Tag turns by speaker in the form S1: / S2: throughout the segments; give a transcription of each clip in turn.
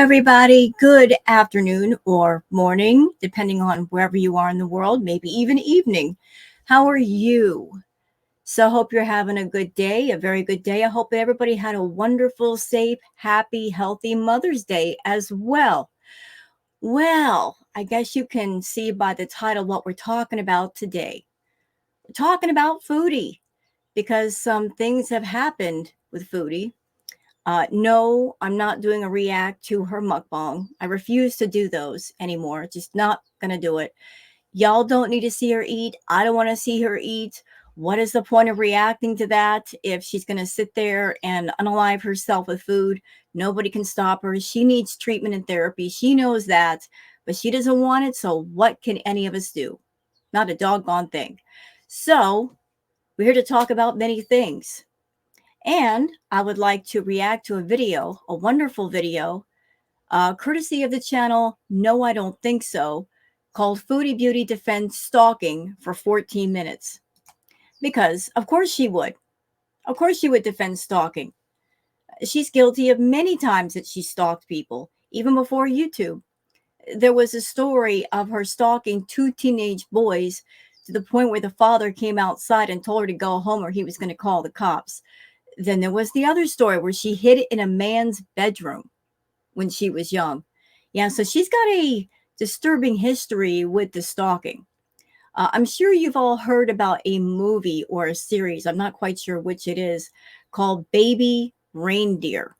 S1: everybody. Good afternoon or morning, depending on wherever you are in the world, maybe even evening. How are you? So, hope you're having a good day, a very good day. I hope that everybody had a wonderful, safe, happy, healthy Mother's Day as well. Well, I guess you can see by the title what we're talking about today. We're talking about Foodie because some things have happened with Foodie. No, I'm not doing a react to her mukbang. I refuse to do those anymore. Just not gonna do it. Y'all don't need to see her eat. I don't want to see her eat. What is the point of reacting to that if she's gonna sit there and unalive herself with food? Nobody can stop her. She needs treatment and therapy. She knows that, but she doesn't want it. So what can any of us do? Not a doggone thing. So we're here to talk about many things. And I would like to react to a video, a wonderful video, courtesy of the channel No, I Don't Think So, called Foodie Beauty Defends Stalking for 14 minutes. Because, of course, she would. Of course, she would defend stalking. She's guilty of many times that she stalked people, even before YouTube. There was a story of her stalking two teenage boys to the point where the father came outside and told her to go home or he was going to call the cops. Then there was the other story where she hid it in a man's bedroom when she was young. Yeah, so she's got a disturbing history with the stalking. I'm sure you've all heard about a movie or a series, I'm not quite sure which it is, called Baby Reindeer.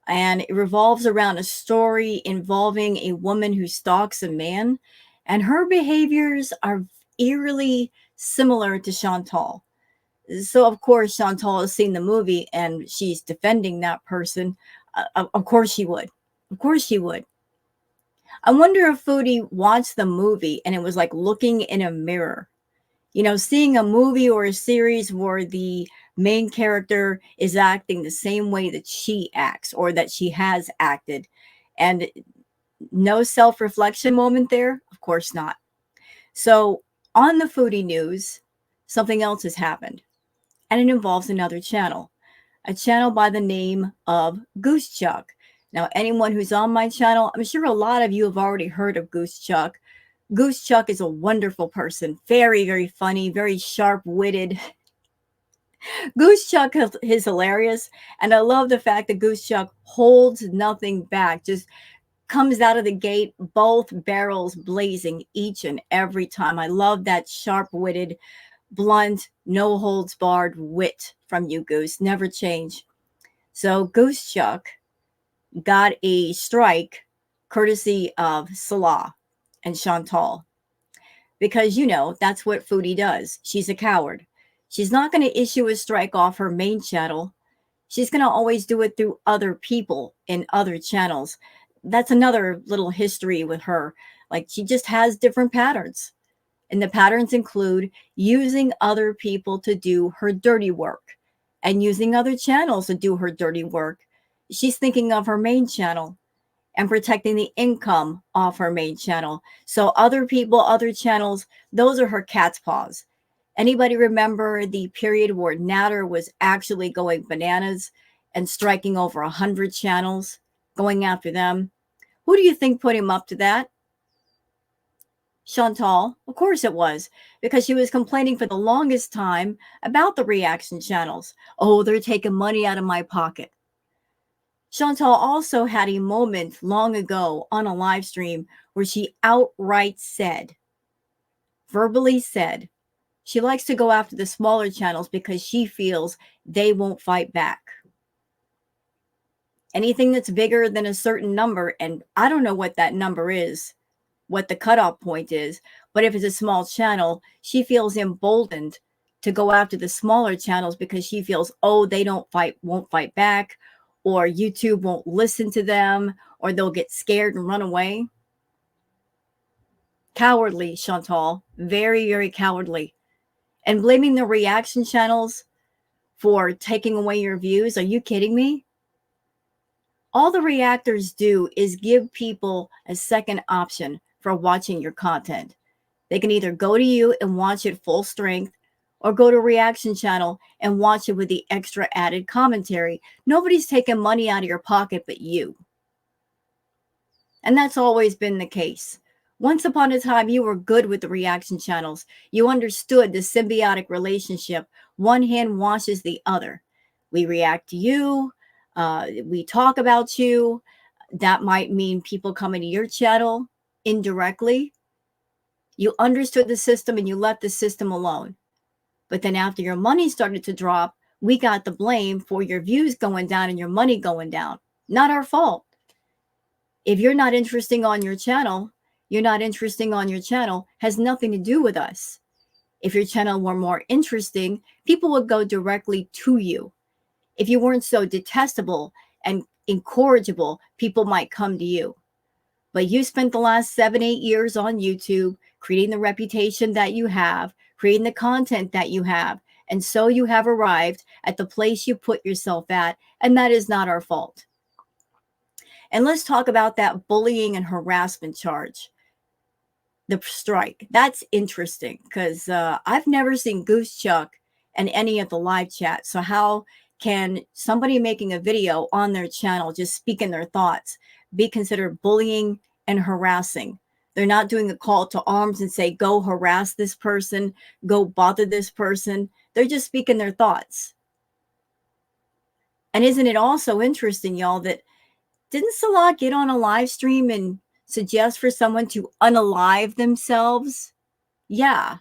S1: And it revolves around a story involving a woman who stalks a man, and her behaviors are eerily similar to Chantal. So, of course, Chantal has seen the movie and she's defending that person. Of course she would. Of course she would. I wonder if Foodie watched the movie and it was like looking in a mirror. You know, seeing a movie or a series where the main character is acting the same way that she acts or that she has acted. And no self-reflection moment there? Of course not. So, on the Foodie news, something else has happened. And it involves another channel, a channel by the name of GOOSECHUCK. Now, anyone who's on my channel, I'm sure a lot of you have already heard of GOOSECHUCK. GOOSECHUCK is a wonderful person, very, very funny, very sharp-witted. GOOSECHUCK is hilarious, and I love the fact that GOOSECHUCK holds nothing back, just comes out of the gate, both barrels blazing each and every time. I love that sharp-witted, blunt, no holds barred wit from you, Goose. Never change. So GOOSECHUCK got a strike courtesy of Salah and Chantal. Because, you know, that's what Foodie does. She's a coward. She's not going to issue a strike off her main channel. She's going to always do it through other people in other channels. That's another little history with her. Like, she just has different patterns. And the patterns include using other people to do her dirty work and using other channels to do her dirty work. She's thinking of her main channel and protecting the income off her main channel. So other people, other channels, those are her cat's paws. Anybody remember the period where Natter was actually going bananas and striking over 100 channels, going after them? Who do you think put him up to that? Chantal, of course it was, because she was complaining for the longest time about the reaction channels. Oh, they're taking money out of my pocket. Chantal also had a moment long ago on a live stream where she outright said, verbally said, she likes to go after the smaller channels because she feels they won't fight back. Anything that's bigger than a certain number, and I don't know what that number is, what the cutoff point is, but if it's a small channel, she feels emboldened to go after the smaller channels because she feels, oh, they won't fight back, or YouTube won't listen to them, or they'll get scared and run away. Cowardly, Chantal, very, very cowardly. And blaming the reaction channels for taking away your views, are you kidding me? All the reactors do is give people a second option for watching your content. They can either go to you and watch it full strength or go to a reaction channel and watch it with the extra added commentary. Nobody's taking money out of your pocket but you. And that's always been the case. Once upon a time, you were good with the reaction channels. You understood the symbiotic relationship. One hand washes the other. We react to you. We talk about you. That might mean people coming to your channel indirectly. You understood the system and you left the system alone. But then after your money started to drop, we got the blame for your views going down and your money going down. Not our fault. If you're not interesting on your channel, has nothing to do with us. If your channel were more interesting, people would go directly to you. If you weren't so detestable and incorrigible, people might come to you. But you spent the last 7-8 years on YouTube creating the reputation that you have, creating the content that you have, and so you have arrived at the place you put yourself at, and that is not our fault. And let's talk about that bullying and harassment charge. The strike. That's interesting because I've never seen GOOSECHUCK in any of the live chats. So how can somebody making a video on their channel just speaking their thoughts be considered bullying and harassing? They're not doing a call to arms and say, go harass this person, go bother this person. They're just speaking their thoughts. And isn't it also interesting, y'all, that didn't Salah get on a live stream and suggest for someone to unalive themselves? Yeah.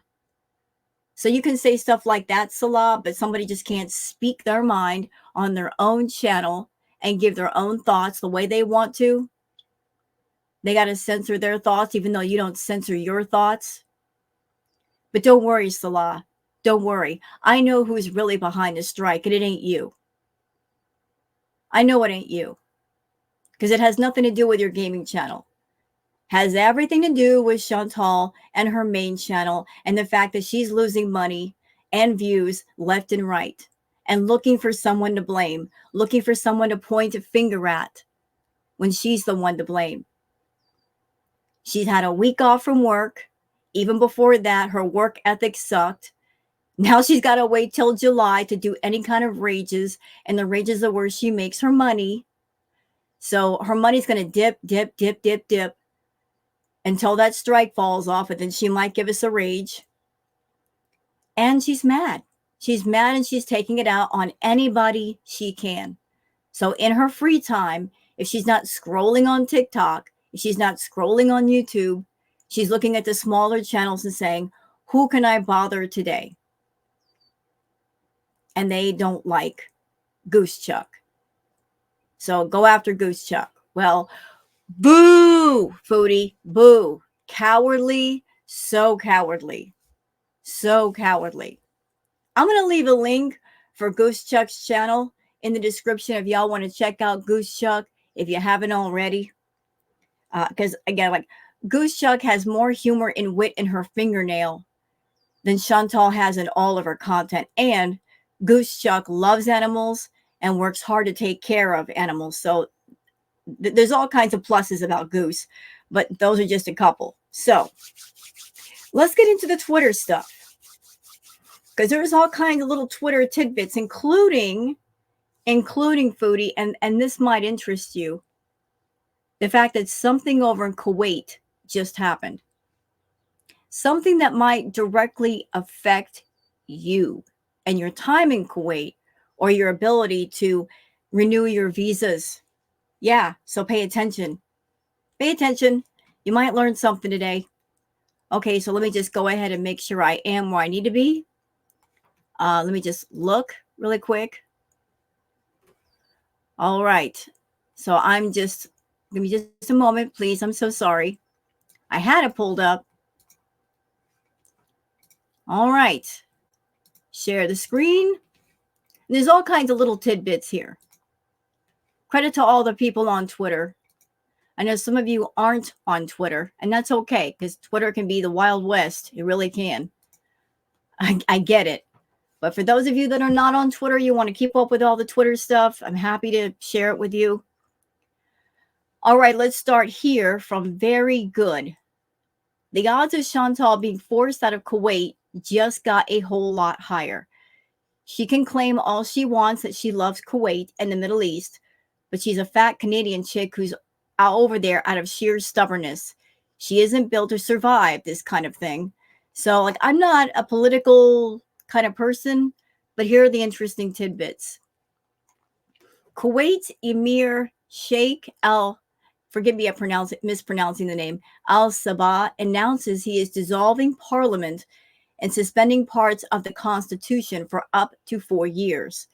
S1: So you can say stuff like that, Salah, but somebody just can't speak their mind on their own channel and give their own thoughts the way they want to. They got to censor their thoughts, even though you don't censor your thoughts. But don't worry, Salah. Don't worry. I know who's really behind the strike, and it ain't you. I know it ain't you. Because it has nothing to do with your gaming channel. Has everything to do with Chantal and her main channel and the fact that she's losing money and views left and right and looking for someone to blame, looking for someone to point a finger at when she's the one to blame. She's had a week off from work. Even before that, her work ethic sucked. Now she's got to wait till July to do any kind of rages, and the rages are where she makes her money. So her money's going to dip until that strike falls off, and then she might give us a rage. And she's mad. She's mad and she's taking it out on anybody she can. So in her free time, if she's not scrolling on TikTok, if she's not scrolling on YouTube, she's looking at the smaller channels and saying, who can I bother today? And they don't like GOOSECHUCK. So go after GOOSECHUCK. Well, boo, Foodie, boo. Cowardly, so cowardly. So cowardly. I'm going to leave a link for GOOSECHUCK's channel in the description if y'all want to check out GOOSECHUCK if you haven't already. Because, again, like, GOOSECHUCK has more humor and wit in her fingernail than Chantal has in all of her content. And GOOSECHUCK loves animals and works hard to take care of animals. So there's all kinds of pluses about Goose, but those are just a couple. So let's get into the Twitter stuff, because there's all kinds of little Twitter tidbits, including Foodie, and this might interest you. The fact that something over in Kuwait just happened. Something that might directly affect you and your time in Kuwait or your ability to renew your visas. Yeah, so pay attention. Pay attention. You might learn something today. Okay, so let me just go ahead and make sure I am where I need to be. Let me just look really quick. All right. So give me just a moment, please. I'm so sorry. I had it pulled up. All right. Share the screen. And there's all kinds of little tidbits here. Credit to all the people on Twitter. I know some of you aren't on Twitter, and that's okay, because Twitter can be the Wild West. It really can. I get it. But for those of you that are not on Twitter, you want to keep up with all the Twitter stuff, I'm happy to share it with you. All right, let's start here from very good. The odds of Chantal being forced out of Kuwait just got a whole lot higher. She can claim all she wants that she loves Kuwait and the Middle East, but she's a fat Canadian chick who's over there out of sheer stubbornness. She isn't built to survive this kind of thing. So, like, I'm not a political kind of person, but here are the interesting tidbits. Kuwait Emir Sheikh Al, forgive me if mispronouncing the name, Al Sabah announces he is dissolving parliament and suspending parts of the constitution for up to 4 years.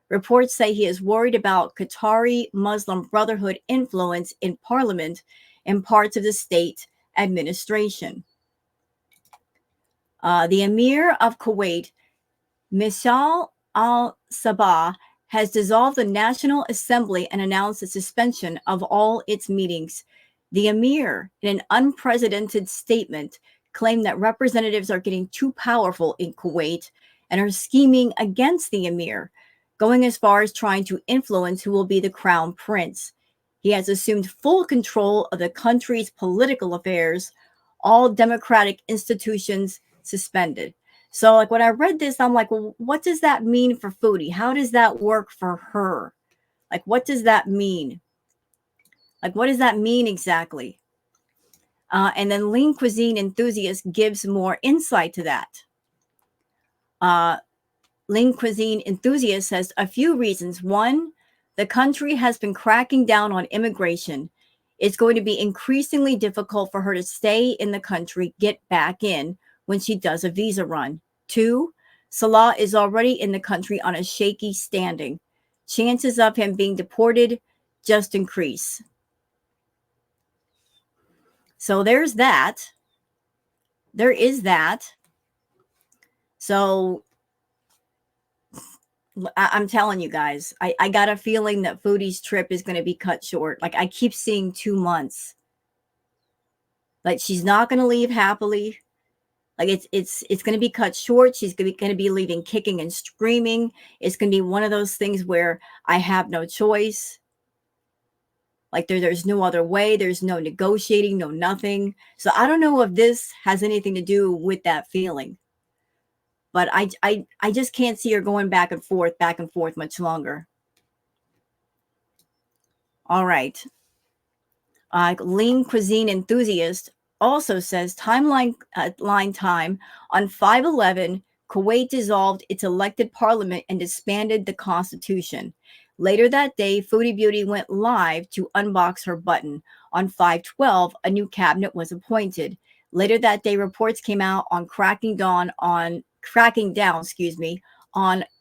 S1: Reports say he is worried about Qatari Muslim Brotherhood influence in parliament and parts of the state administration. The Emir of Kuwait, Misal al-Sabah, has dissolved the National Assembly and announced the suspension of all its meetings. The Emir, in an unprecedented statement, claimed that representatives are getting too powerful in Kuwait and are scheming against the Emir, going as far as trying to influence who will be the crown prince. He has assumed full control of the country's political affairs, all democratic institutions suspended. So, like, when I read this, I'm like, well, what does that mean for Foodie? How does that work for her? Like, what does that mean? Like, what does that mean exactly? And then Lean Cuisine Enthusiast gives more insight to that. Lean Cuisine Enthusiast says a few reasons. One, the country has been cracking down on immigration. It's going to be increasingly difficult for her to stay in the country, get back in when she does a visa run. Two, Salah is already in the country on a shaky standing. Chances of him being deported just increase. So there's that. There is that. So I'm telling you guys, I got a feeling that Foodie's trip is going to be cut short. Like, I keep seeing 2 months. Like, she's not going to leave happily. Like, it's going to be cut short. She's going to be leaving kicking and screaming. It's going to be one of those things where I have no choice. Like, there's no other way. There's no negotiating, no nothing. So I don't know if this has anything to do with that feeling. But I just can't see her going back and forth much longer. All right. Lean Cuisine Enthusiast also says line time on 5/11, Kuwait dissolved its elected parliament and disbanded the constitution. Later that day, Foodie Beauty went live to unbox her button. On 5/12, a new cabinet was appointed. Later that day, reports came out on cracking down on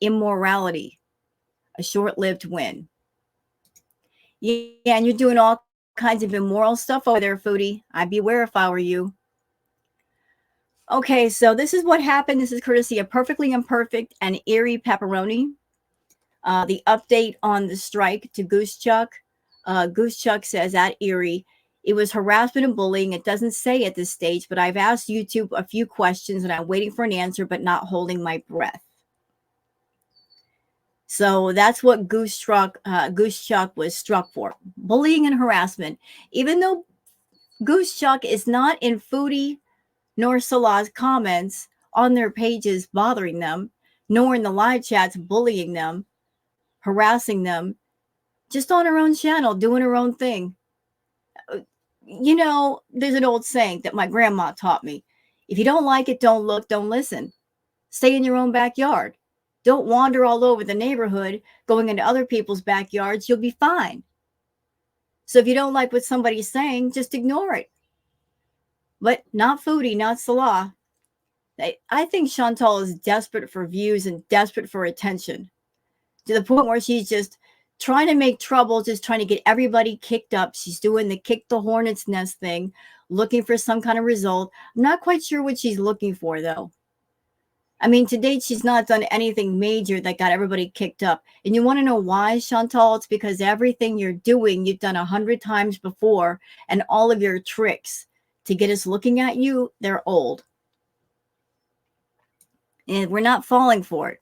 S1: immorality, a short-lived win. Yeah, and you're doing all kinds of immoral stuff over there, Foodie. I'd beware if I were you. Okay, so this is what happened. This is courtesy of Perfectly Imperfect and Eerie Pepperoni. The update on the strike to GOOSECHUCK. GOOSECHUCK says at Eerie, it was harassment and bullying. It doesn't say at this stage, but I've asked YouTube a few questions and I'm waiting for an answer, but not holding my breath. So that's what GOOSECHUCK was struck for. Bullying and harassment. Even though GOOSECHUCK is not in Foodie nor Salah's comments on their pages bothering them, nor in the live chats bullying them, harassing them, just on her own channel, doing her own thing. You know, there's an old saying that my grandma taught me. If you don't like it, don't look, don't listen. Stay in your own backyard. Don't wander all over the neighborhood, going into other people's backyards. You'll be fine. So if you don't like what somebody's saying, just ignore it. But not Foodie, not Salah. I think Chantal is desperate for views and desperate for attention, to the point where she's just trying to make trouble, just trying to get everybody kicked up. She's doing the kick the hornet's nest thing, looking for some kind of result. I'm not quite sure what she's looking for, though. I mean, to date, she's not done anything major that got everybody kicked up. And you want to know why, Chantal? It's because everything you're doing, you've done 100 times before, and all of your tricks to get us looking at you, they're old. And we're not falling for it.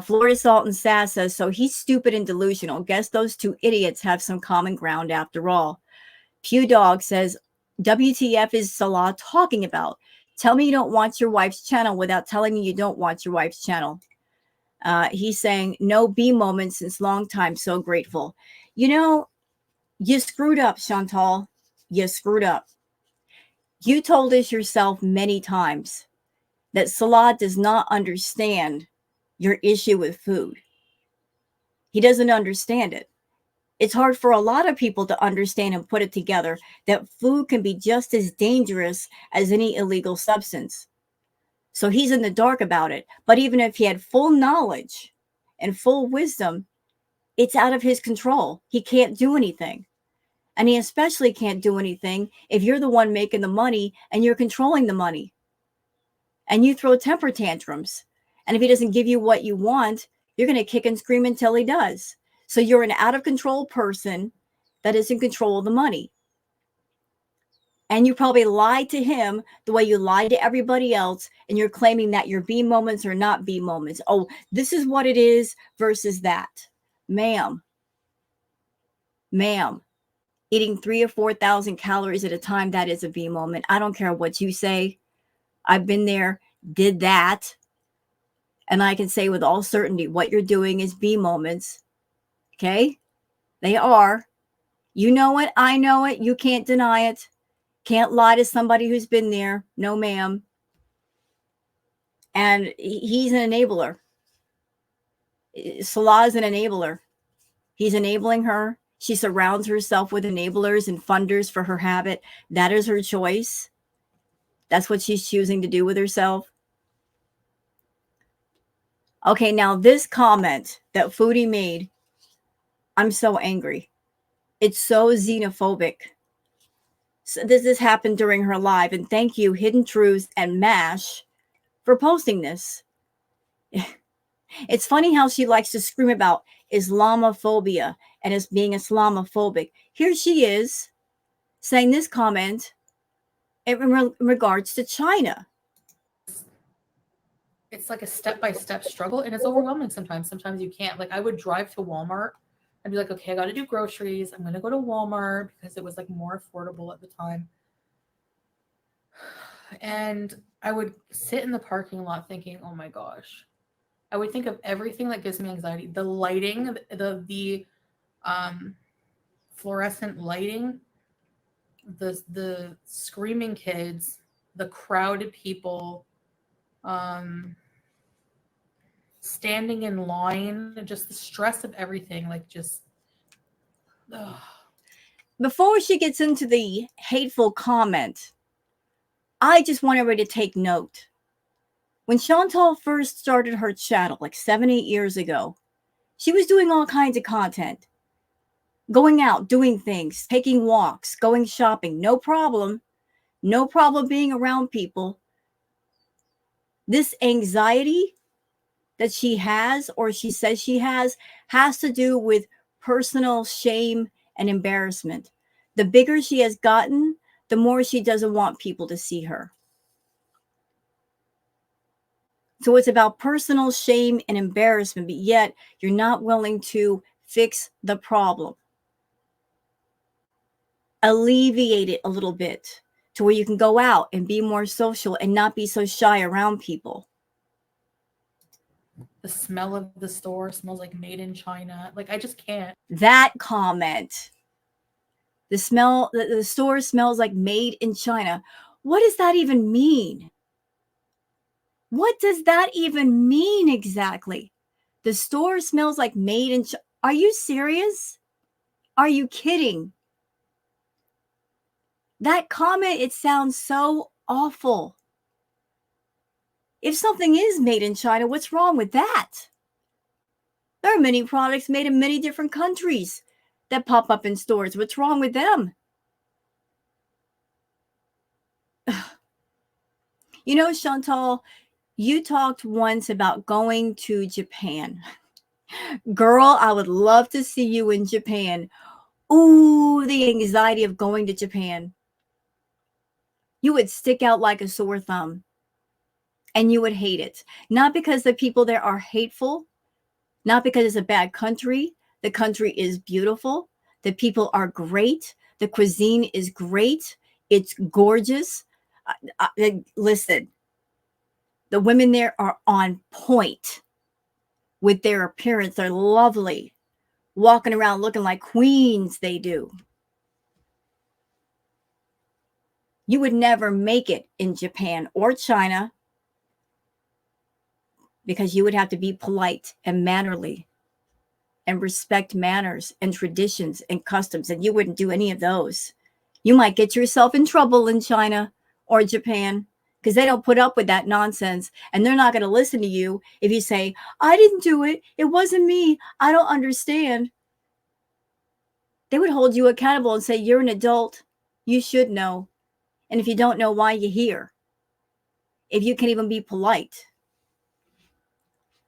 S1: Florida Salt and Sass says, so he's stupid and delusional. Guess those two idiots have some common ground after all. Pew Dog says, WTF is Salah talking about? Tell me you don't watch your wife's channel without telling me you don't watch your wife's channel. He's saying, no B moment since long time. So grateful. You know, You screwed up, Chantal. You screwed up. You told us yourself many times that Salah does not understand your issue with food. He doesn't understand it. It's hard for a lot of people to understand and put it together that food can be just as dangerous as any illegal substance. So he's in the dark about it. But even if he had full knowledge and full wisdom, it's out of his control. He can't do anything. And he especially can't do anything if you're the one making the money and you're controlling the money. And you throw temper tantrums. And if he doesn't give you what you want, you're going to kick and scream until he does. So you're an out of control person that is in control of the money. And you probably lied to him the way you lied to everybody else. And you're claiming that your B moments are not B moments. Oh, this is what it is versus that. Ma'am, eating 3,000 or 4,000 calories at a time, that is a B moment. I don't care what you say. I've been there, did that. And I can say with all certainty what you're doing is B moments. Okay? They are. You know it. I know it. You can't deny it. Can't lie to somebody who's been there. No, ma'am. And he's an enabler. Salah is an enabler. He's enabling her. She surrounds herself with enablers and funders for her habit. That is her choice. That's what she's choosing to do with herself. Okay, now this comment that Foodie made, I'm so angry. It's so xenophobic. So this happened during her live, and thank you, Hidden Truths and MASH, for posting this. It's funny how she likes to scream about Islamophobia and as being Islamophobic. Here she is saying this comment in regards to China.
S2: It's like a step-by-step struggle, and it's overwhelming sometimes. Sometimes you can't. Like, I would drive to Walmart and be like, okay, I got to do groceries. I'm going to go to Walmart because it was like more affordable at the time. And I would sit in the parking lot thinking, oh my gosh. I would think of everything that gives me anxiety. The lighting, the fluorescent lighting, the screaming kids, the crowded people, standing in line, just the stress of everything, like just. Ugh.
S1: Before she gets into the hateful comment, I just want everybody to take note. When Chantal first started her channel, like 7-8 years ago, she was doing all kinds of content. Going out, doing things, taking walks, going shopping, no problem. No problem being around people. This anxiety that she has, or she says she has to do with personal shame and embarrassment. The bigger she has gotten, the more she doesn't want people to see her. So it's about personal shame and embarrassment, but yet you're not willing to fix the problem. Alleviate it a little bit to where you can go out and be more social and not be so shy around people.
S2: The smell of the store smells like made in China. Like, I just can't.
S1: That comment. The store smells like made in China. What does that even mean? What does that even mean exactly? The store smells like made in China. Are you serious? Are you kidding? That comment, it sounds so awful. If something is made in China, what's wrong with that? There are many products made in many different countries that pop up in stores. What's wrong with them? You know, Chantal, you talked once about going to Japan. Girl, I would love to see you in Japan. Ooh, the anxiety of going to Japan. You would stick out like a sore thumb. And you would hate it. Not because the people there are hateful, not because it's a bad country. The country is beautiful. The people are great. The cuisine is great. It's gorgeous. Listen, the women there are on point with their appearance. They're lovely. Walking around looking like queens, they do. You would never make it in Japan or China because you would have to be polite and mannerly and respect manners and traditions and customs, and you wouldn't do any of those. You might get yourself in trouble in China or Japan because they don't put up with that nonsense, and they're not going to listen to you if you say, I didn't do it. It wasn't me. I don't understand. They would hold you accountable and say, you're an adult. You should know. And if you don't know, why you here? If you can even be polite.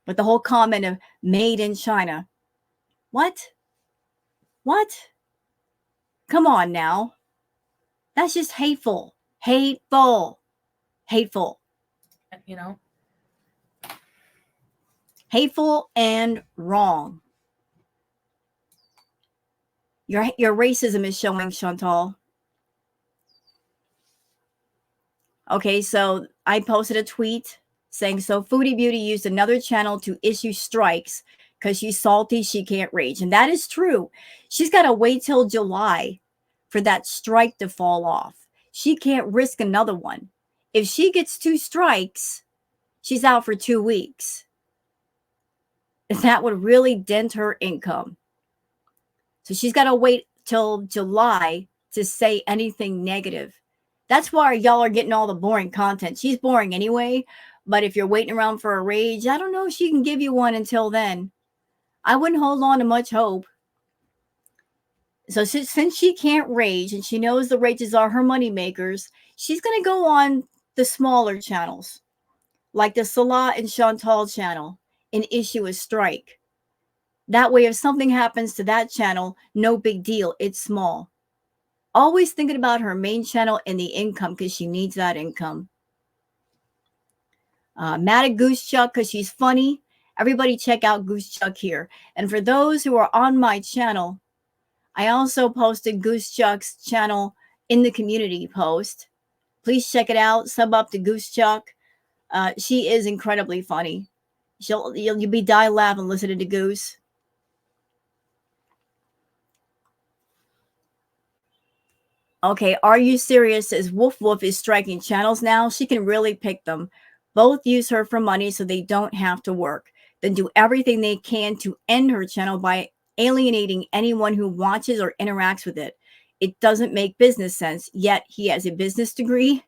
S1: But the whole comment of made in China. What? What? Come on now. That's just hateful. Hateful. Hateful.
S2: You know?
S1: Hateful and wrong. Your racism is showing, Chantal. Okay, so I posted a tweet saying, so Foodie Beauty used another channel to issue strikes because she's salty, she can't rage. And that is true. She's got to wait till July for that strike to fall off. She can't risk another one. If she gets 2 strikes, she's out for 2 weeks. That would really dent her income. So she's got to wait till July to say anything negative. That's why y'all are getting all the boring content. She's boring anyway, but if you're waiting around for a rage, I don't know if she can give you one until then. I wouldn't hold on to much hope. So since she can't rage and she knows the rages are her money makers, she's going to go on the smaller channels, like the Salah and Chantal channel, and issue a strike. That way, if something happens to that channel, no big deal. It's small. Always thinking about her main channel and the income because she needs that income. Mad at GOOSECHUCK because she's funny. Everybody check out GOOSECHUCK here. And for those who are on my channel, I also posted GOOSECHUCK's channel in the community post. Please check it out. Sub up to GOOSECHUCK. She is incredibly funny. You'll be die laughing listening to Goose. Okay, are you serious? Says Woof Woof is striking channels now. She can really pick them. Both use her for money so they don't have to work. Then do everything they can to end her channel by alienating anyone who watches or interacts with it. It doesn't make business sense, yet he has a business degree.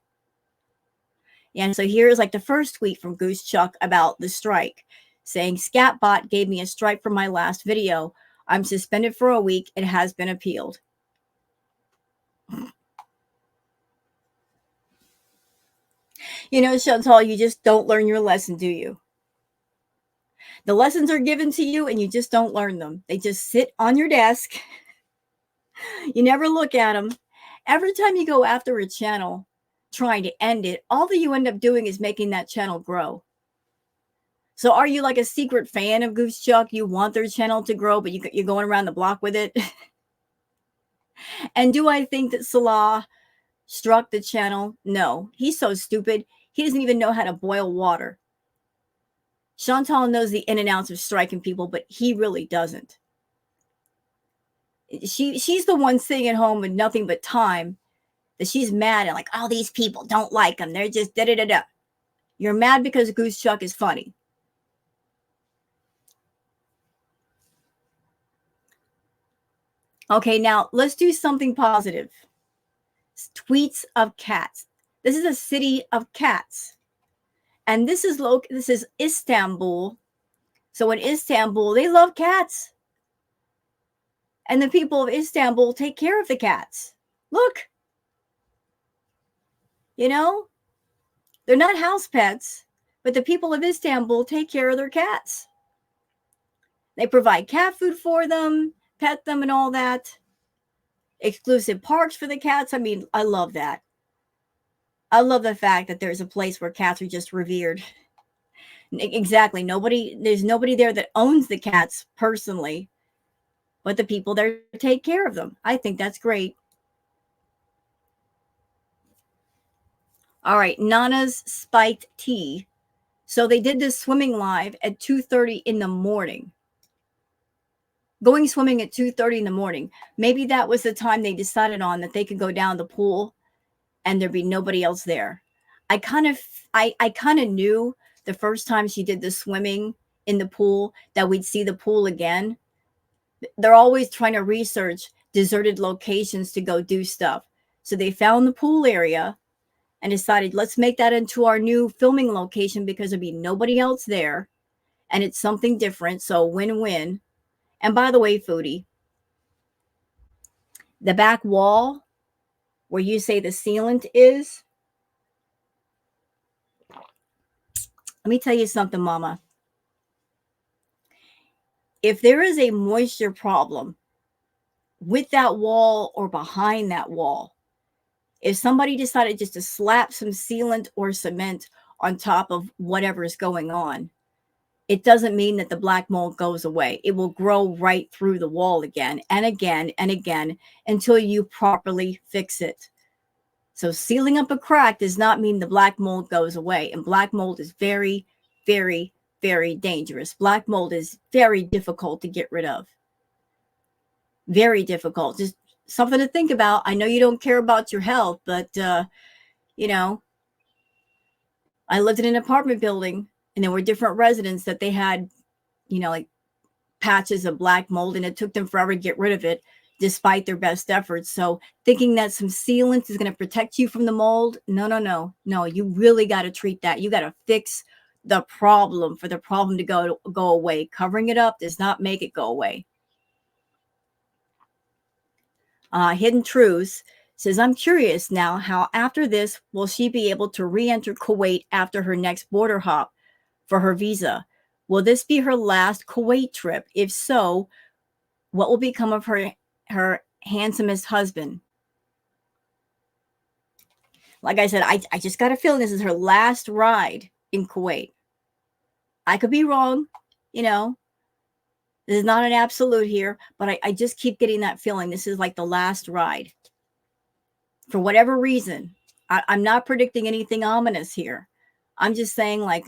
S1: And so here's like the first tweet from GOOSECHUCK about the strike, saying, Scatbot gave me a strike for my last video. I'm suspended for a week. It has been appealed. You know, Chantal, you just don't learn your lesson, do you? The lessons are given to you and you just don't learn them. They just sit on your desk. You never look at them. Every time you go after a channel trying to end it, all that you end up doing is making that channel grow. So are you like a secret fan of GOOSECHUCK? You want their channel to grow, but you're going around the block with it? And do I think that Salah struck the channel? No. He's so stupid. He doesn't even know how to boil water. Chantal knows the in and outs of striking people, but he really doesn't. She's the one sitting at home with nothing but time that she's mad at, like, all these people don't like him. They're just da-da-da-da. You're mad because GOOSECHUCK is funny. Okay, now let's do something positive. Tweets of cats. This is a city of cats. And this is Istanbul. So in Istanbul, they love cats. And the people of Istanbul take care of the cats. Look. You know, they're not house pets, but the people of Istanbul take care of their cats. They provide cat food for them, pet them and all that. Exclusive parks for the cats. I mean, I love that. I love the fact that there's a place where cats are just revered. Exactly. There's nobody there that owns the cats personally, but the people there take care of them. I think that's great. All right, Nana's spiked tea. So they did this swimming live at 2:30 in the morning. Going swimming at 2:30 in the morning. Maybe that was the time they decided on that they could go down the pool and there'd be nobody else there. I kind of knew the first time she did the swimming in the pool that we'd see the pool again. They're always trying to research deserted locations to go do stuff. So they found the pool area and decided, let's make that into our new filming location because there'd be nobody else there and it's something different. So win-win. And by the way, Foodie, the back wall where you say the sealant is, let me tell you something, Mama. If there is a moisture problem with that wall or behind that wall, if somebody decided just to slap some sealant or cement on top of whatever is going on, it doesn't mean that the black mold goes away. It will grow right through the wall again and again and again until you properly fix it. So sealing up a crack does not mean the black mold goes away. And black mold is very, very, very dangerous. Black mold is very difficult to get rid of. Very difficult. Just something to think about. I know you don't care about your health, but, you know, I lived in an apartment building and there were different residents that they had, you know, like patches of black mold, and it took them forever to get rid of it despite their best efforts. So thinking that some sealant is going to protect you from the mold, no. You really got to treat that. You got to fix the problem for the problem to go away. Covering it up does not make it go away. Hidden Truths says, I'm curious now how after this will she be able to re-enter Kuwait after her next border hop for her visa? Will this be her last Kuwait trip? If so, what will become of her handsomest husband? Like I said, I just got a feeling this is her last ride in Kuwait. I could be wrong, you know. This is not an absolute here, but I just keep getting that feeling this is like the last ride. For whatever reason, I'm not predicting anything ominous here. I'm just saying, like,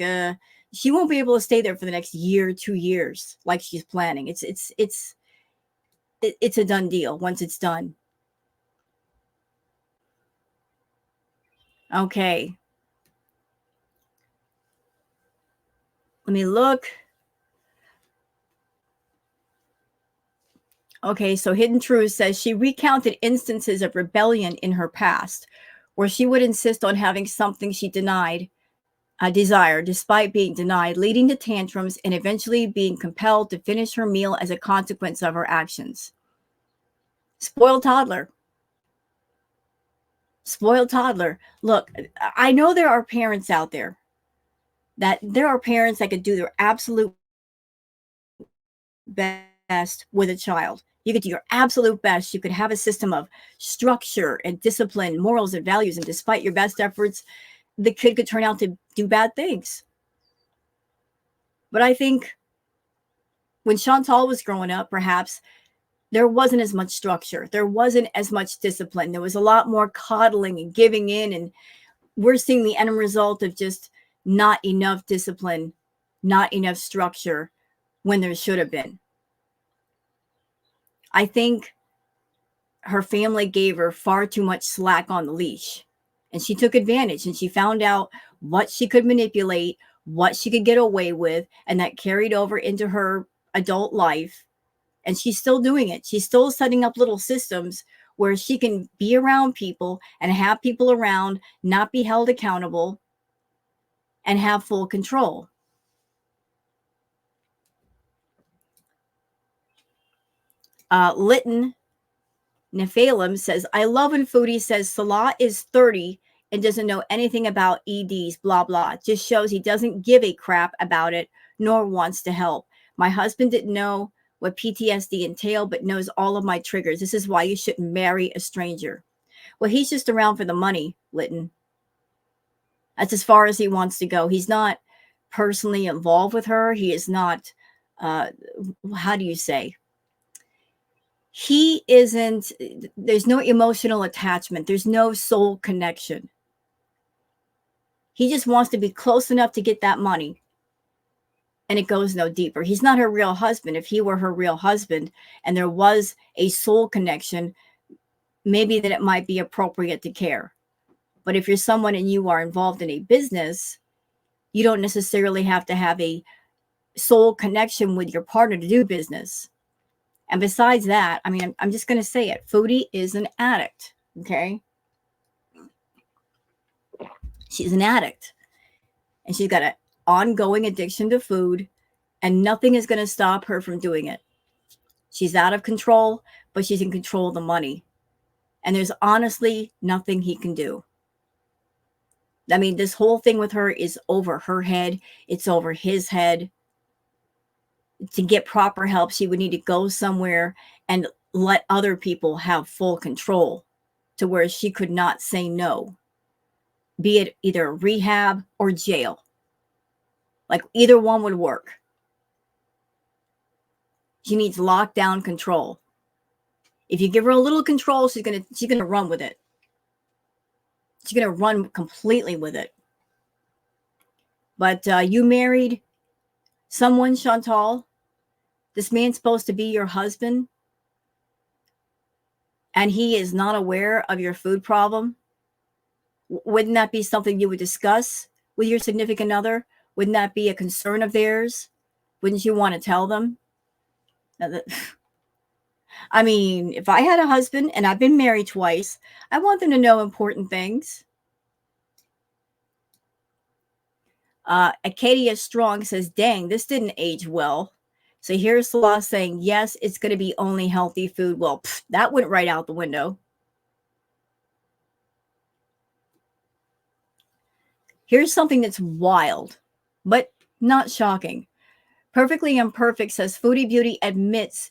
S1: she won't be able to stay there for the next year, 2 years, like she's planning. It's a done deal once it's done. Okay. Let me look. Okay, so Hidden Truth says she recounted instances of rebellion in her past where she would insist on having something she desired despite being denied, leading to tantrums and eventually being compelled to finish her meal as a consequence of her actions. Spoiled toddler. Spoiled toddler. Look, I know there are parents out there that could do their absolute best with a child. You could do your absolute best. You could have a system of structure and discipline, morals and values, and despite your best efforts, the kid could turn out to do bad things. But I think when Chantal was growing up, perhaps there wasn't as much structure. There wasn't as much discipline. There was a lot more coddling and giving in. And we're seeing the end result of just not enough discipline, not enough structure when there should have been. I think her family gave her far too much slack on the leash. And she took advantage and she found out what she could manipulate, what she could get away with, and that carried over into her adult life. And she's still doing it. She's still setting up little systems where she can be around people and have people around, not be held accountable, and have full control. Lytton Nephalem says, I love when Foodie says Salah is 30 and doesn't know anything about EDs, blah, blah. Just shows he doesn't give a crap about it, nor wants to help. My husband didn't know what PTSD entailed, but knows all of my triggers. This is why you shouldn't marry a stranger. Well, he's just around for the money, Lytton. That's as far as he wants to go. He's not personally involved with her. He is not, how do you say? He isn't, there's no emotional attachment. There's no soul connection. He just wants to be close enough to get that money. And it goes no deeper. He's not her real husband. If he were her real husband and there was a soul connection, maybe that it might be appropriate to care. But if you're someone and you are involved in a business, you don't necessarily have to have a soul connection with your partner to do business. And besides that, I mean, I'm just going to say it. Foodie is an addict. Okay. She's an addict. And she's got an ongoing addiction to food, and nothing is going to stop her from doing it. She's out of control, but she's in control of the money. And there's honestly nothing he can do. I mean, this whole thing with her is over her head. It's over his head. To get proper help, she would need to go somewhere and let other people have full control to where she could not say no, be it either rehab or jail. Like either one would work. She needs lockdown control. If you give her a little control, she's gonna run with it. She's gonna run completely with it. But you married someone, Chantal. This man's supposed to be your husband, and he is not aware of your food problem. Wouldn't that be something you would discuss with your significant other? Wouldn't that be a concern of theirs? Wouldn't you want to tell them? I mean, if I had a husband and I've been married twice, I want them to know important things. Acadia Strong says, dang, this didn't age well. So here's the law saying, yes, it's going to be only healthy food. Well, that went right out the window. Here's something that's wild, but not shocking. Perfectly Imperfect says, Foodie Beauty admits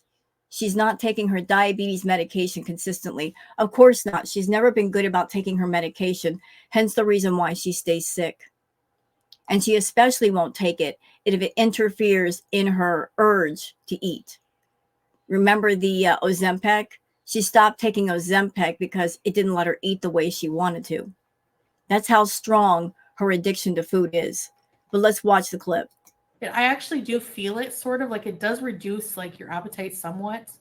S1: she's not taking her diabetes medication consistently. Of course not. She's never been good about taking her medication, hence the reason why she stays sick. And she especially won't take it if it interferes in her urge to eat. Remember the Ozempic? She stopped taking Ozempic because it didn't let her eat the way she wanted to. That's how strong her addiction to food is. But let's watch the clip.
S2: I actually do feel it, sort of like it does reduce like your appetite somewhat.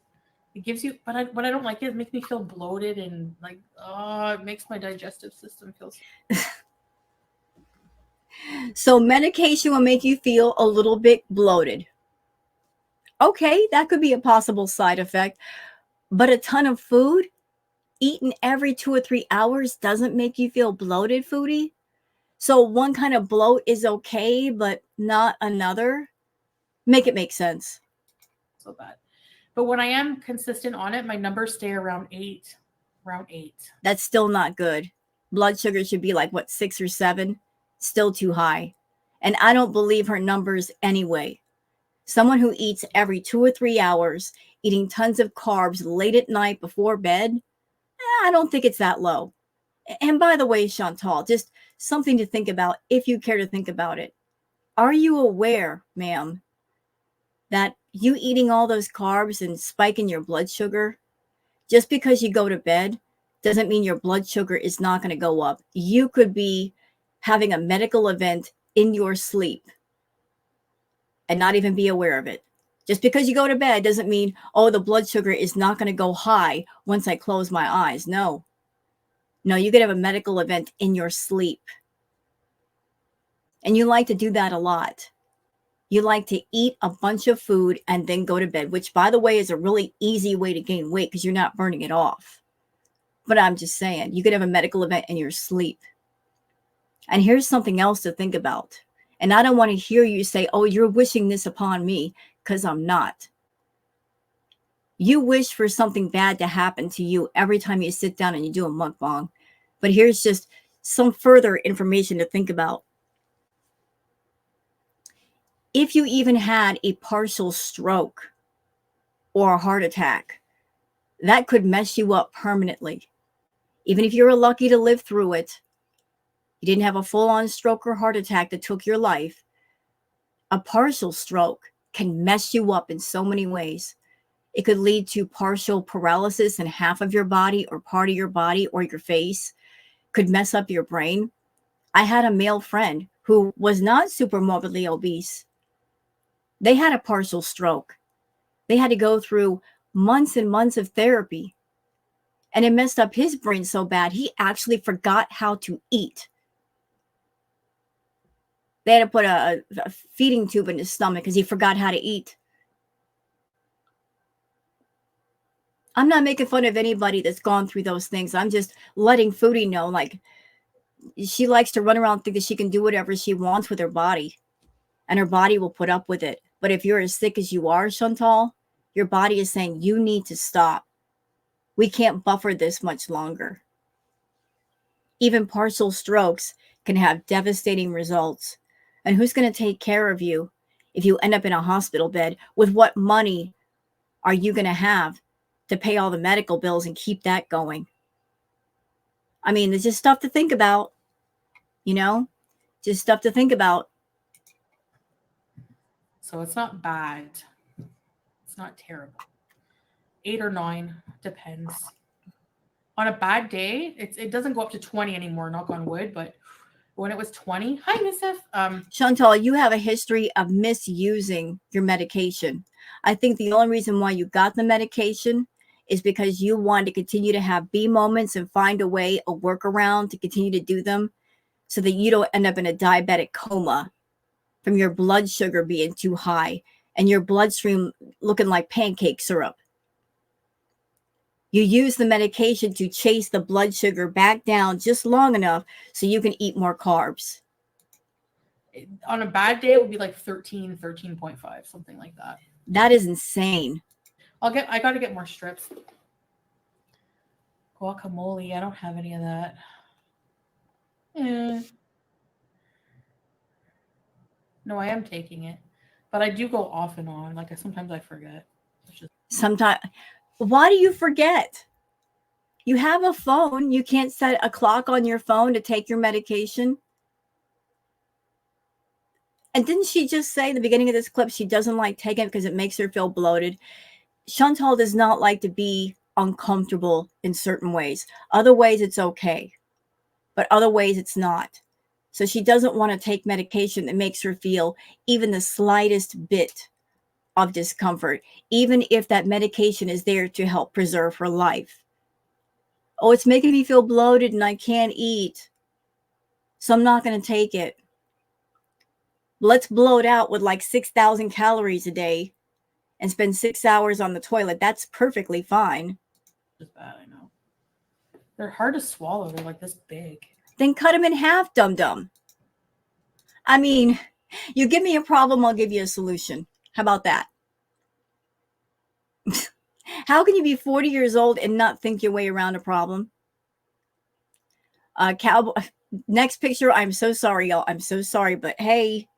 S2: It gives you, but what I don't like is it makes me feel bloated and like, it makes my digestive system feel.
S1: So medication will make you feel a little bit bloated. Okay, that could be a possible side effect. But a ton of food eaten every 2 or 3 hours doesn't make you feel bloated, Foodie. So one kind of bloat is okay, but not another. Make it make sense.
S2: So bad. But when I am consistent on it, my numbers stay around 8. Around 8.
S1: That's still not good. Blood sugar should be like, what, 6 or 7? Still too high. And I don't believe her numbers anyway. Someone who eats every 2 or 3 hours, eating tons of carbs late at night before bed, I don't think it's that low. And by the way, Chantal, just something to think about if you care to think about it. Are you aware, ma'am, that you eating all those carbs and spiking your blood sugar, just because you go to bed, doesn't mean your blood sugar is not going to go up. You could be having a medical event in your sleep and not even be aware of it. Just because you go to bed doesn't mean, oh, the blood sugar is not going to go high once I close my eyes. No, you could have a medical event in your sleep. And you like to do that a lot. You like to eat a bunch of food and then go to bed, which, by the way, is a really easy way to gain weight because you're not burning it off. But I'm just saying, you could have a medical event in your sleep. And here's something else to think about. And I don't want to hear you say, oh, you're wishing this upon me, because I'm not. You wish for something bad to happen to you every time you sit down and you do a mukbang. But here's just some further information to think about. If you even had a partial stroke or a heart attack, that could mess you up permanently. Even if you're lucky to live through it, you didn't have a full-on stroke or heart attack that took your life, a partial stroke can mess you up in so many ways. It could lead to partial paralysis in half of your body or part of your body or your face, could mess up your brain. I had a male friend who was not super morbidly obese. They had a partial stroke. They had to go through months and months of therapy. And it messed up his brain so bad, he actually forgot how to eat. They had to put a feeding tube in his stomach because he forgot how to eat. I'm not making fun of anybody that's gone through those things. I'm just letting Foodie know, like, she likes to run around, think that she can do whatever she wants with her body, and her body will put up with it. But if you're as sick as you are, Chantal, your body is saying you need to stop. We can't buffer this much longer. Even partial strokes can have devastating results. And who's going to take care of you if you end up in a hospital bed? With what money are you going to have to pay all the medical bills and keep that going? I mean, there's just stuff to think about, you know, just stuff to think about.
S2: So it's not bad. It's not terrible. 8 or 9, depends. On a bad day, it doesn't go up to 20 anymore, knock on wood, but when it was 20, hi, Missif.
S1: Chantal, you have a history of misusing your medication. I think the only reason why you got the medication is because you wanted to continue to have B moments and find a way, a workaround to continue to do them so that you don't end up in a diabetic coma from your blood sugar being too high and your bloodstream looking like pancake syrup. You use the medication to chase the blood sugar back down just long enough so you can eat more carbs.
S2: On a bad day, it would be like 13, 13.5, something like that.
S1: That is insane.
S2: I got to get more strips. Guacamole, I don't have any of that. No, I am taking it, but I do go off and on. Like sometimes I forget.
S1: Sometimes, why do you forget? You have a phone. You can't set a clock on your phone to take your medication. And didn't she just say in the beginning of this clip she doesn't like taking it because it makes her feel bloated? Chantal does not like to be uncomfortable in certain ways. Other ways it's okay, but other ways it's not. So she doesn't want to take medication that makes her feel even the slightest bit of discomfort, even if that medication is there to help preserve her life. Oh, it's making me feel bloated and I can't eat, so I'm not going to take it. Let's blow it out with like 6,000 calories a day and spend 6 hours on the toilet. That's perfectly fine.
S2: Just bad, I know. They're hard to swallow. They're like this big. Then
S1: cut them in half, dum-dum. I mean, you give me a problem, I'll give you a solution. How about that? How can you be 40 years old and not think your way around a problem? Cowboy. Next picture. I'm so sorry, y'all. I'm so sorry, but hey.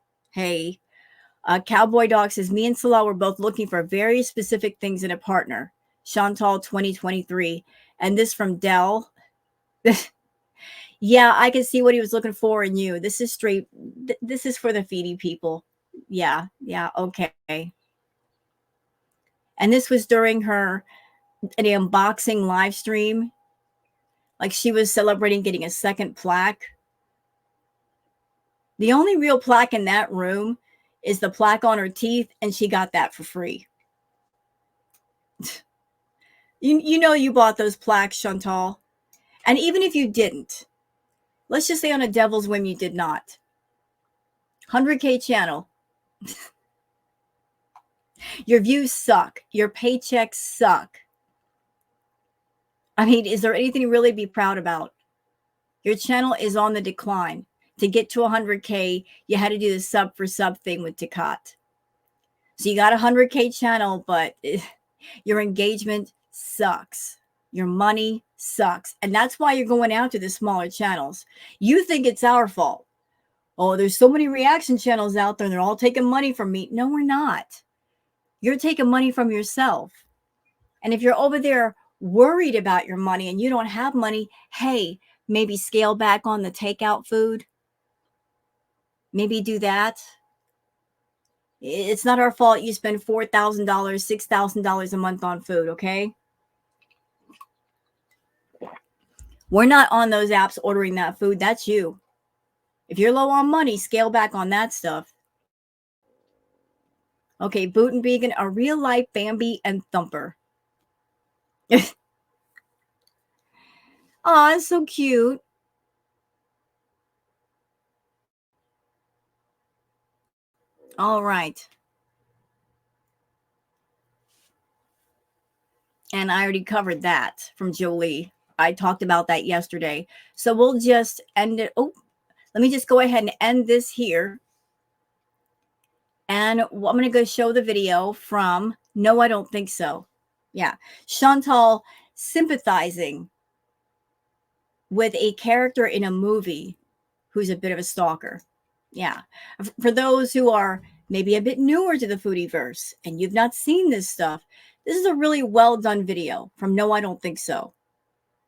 S1: Cowboy Dog says, me and Salah were both looking for very specific things in a partner. Chantal 2023. And this from Dell. Yeah, I can see what he was looking for in you. This is straight. This is for the feedy people. Yeah, okay. And this was during an unboxing live stream. Like she was celebrating getting a second plaque. The only real plaque in that room is the plaque on her teeth, and she got that for free. You know you bought those plaques, Chantal. And even if you didn't, let's just say on a devil's whim you did not. 100K channel. Your views suck. Your paychecks suck. I mean, is there anything to really be proud about? Your channel is on the decline. To get to 100K, you had to do the sub for sub thing with Takat. So you got a 100K channel, but your engagement sucks. Your money sucks. And that's why you're going out to the smaller channels. You think it's our fault. Oh, there's so many reaction channels out there and they're all taking money from me. No, we're not. You're taking money from yourself. And if you're over there worried about your money and you don't have money, hey, maybe scale back on the takeout food. Maybe do that. It's not our fault you spend $4,000, $6,000 a month on food, okay? We're not on those apps ordering that food. That's you. If you're low on money, scale back on that stuff. Okay, Boot and Vegan, a real life Bambi and Thumper. Oh, it's so cute. All right. And I already covered that from Jolie. I talked about that yesterday. So we'll just end it. Oh, let me just go ahead and end this here. And I'm going to go show the video from No, I Don't Think So. Yeah. Chantal sympathizing with a character in a movie who's a bit of a stalker. Yeah. For those who are maybe a bit newer to the Foodieverse and you've not seen this stuff, this is a really well done video from No, I Don't Think So.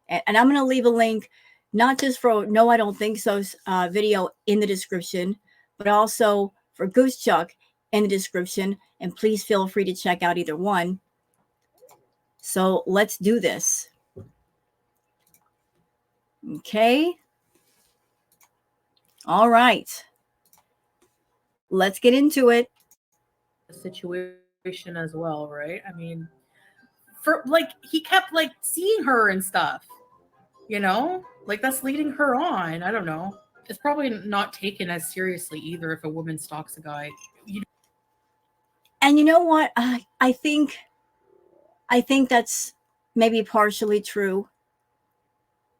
S1: And I'm going to leave a link, not just for No, I Don't Think So's video in the description, but also for GOOSECHUCK in the description. And please feel free to check out either one. So let's do this. Okay. All right. Let's get into it.
S2: Situation as well, right? I mean, for like he kept like seeing her and stuff, you know, like that's leading her on. I don't know. It's probably not taken as seriously either if a woman stalks a guy.
S1: And you know what? I think that's maybe partially true.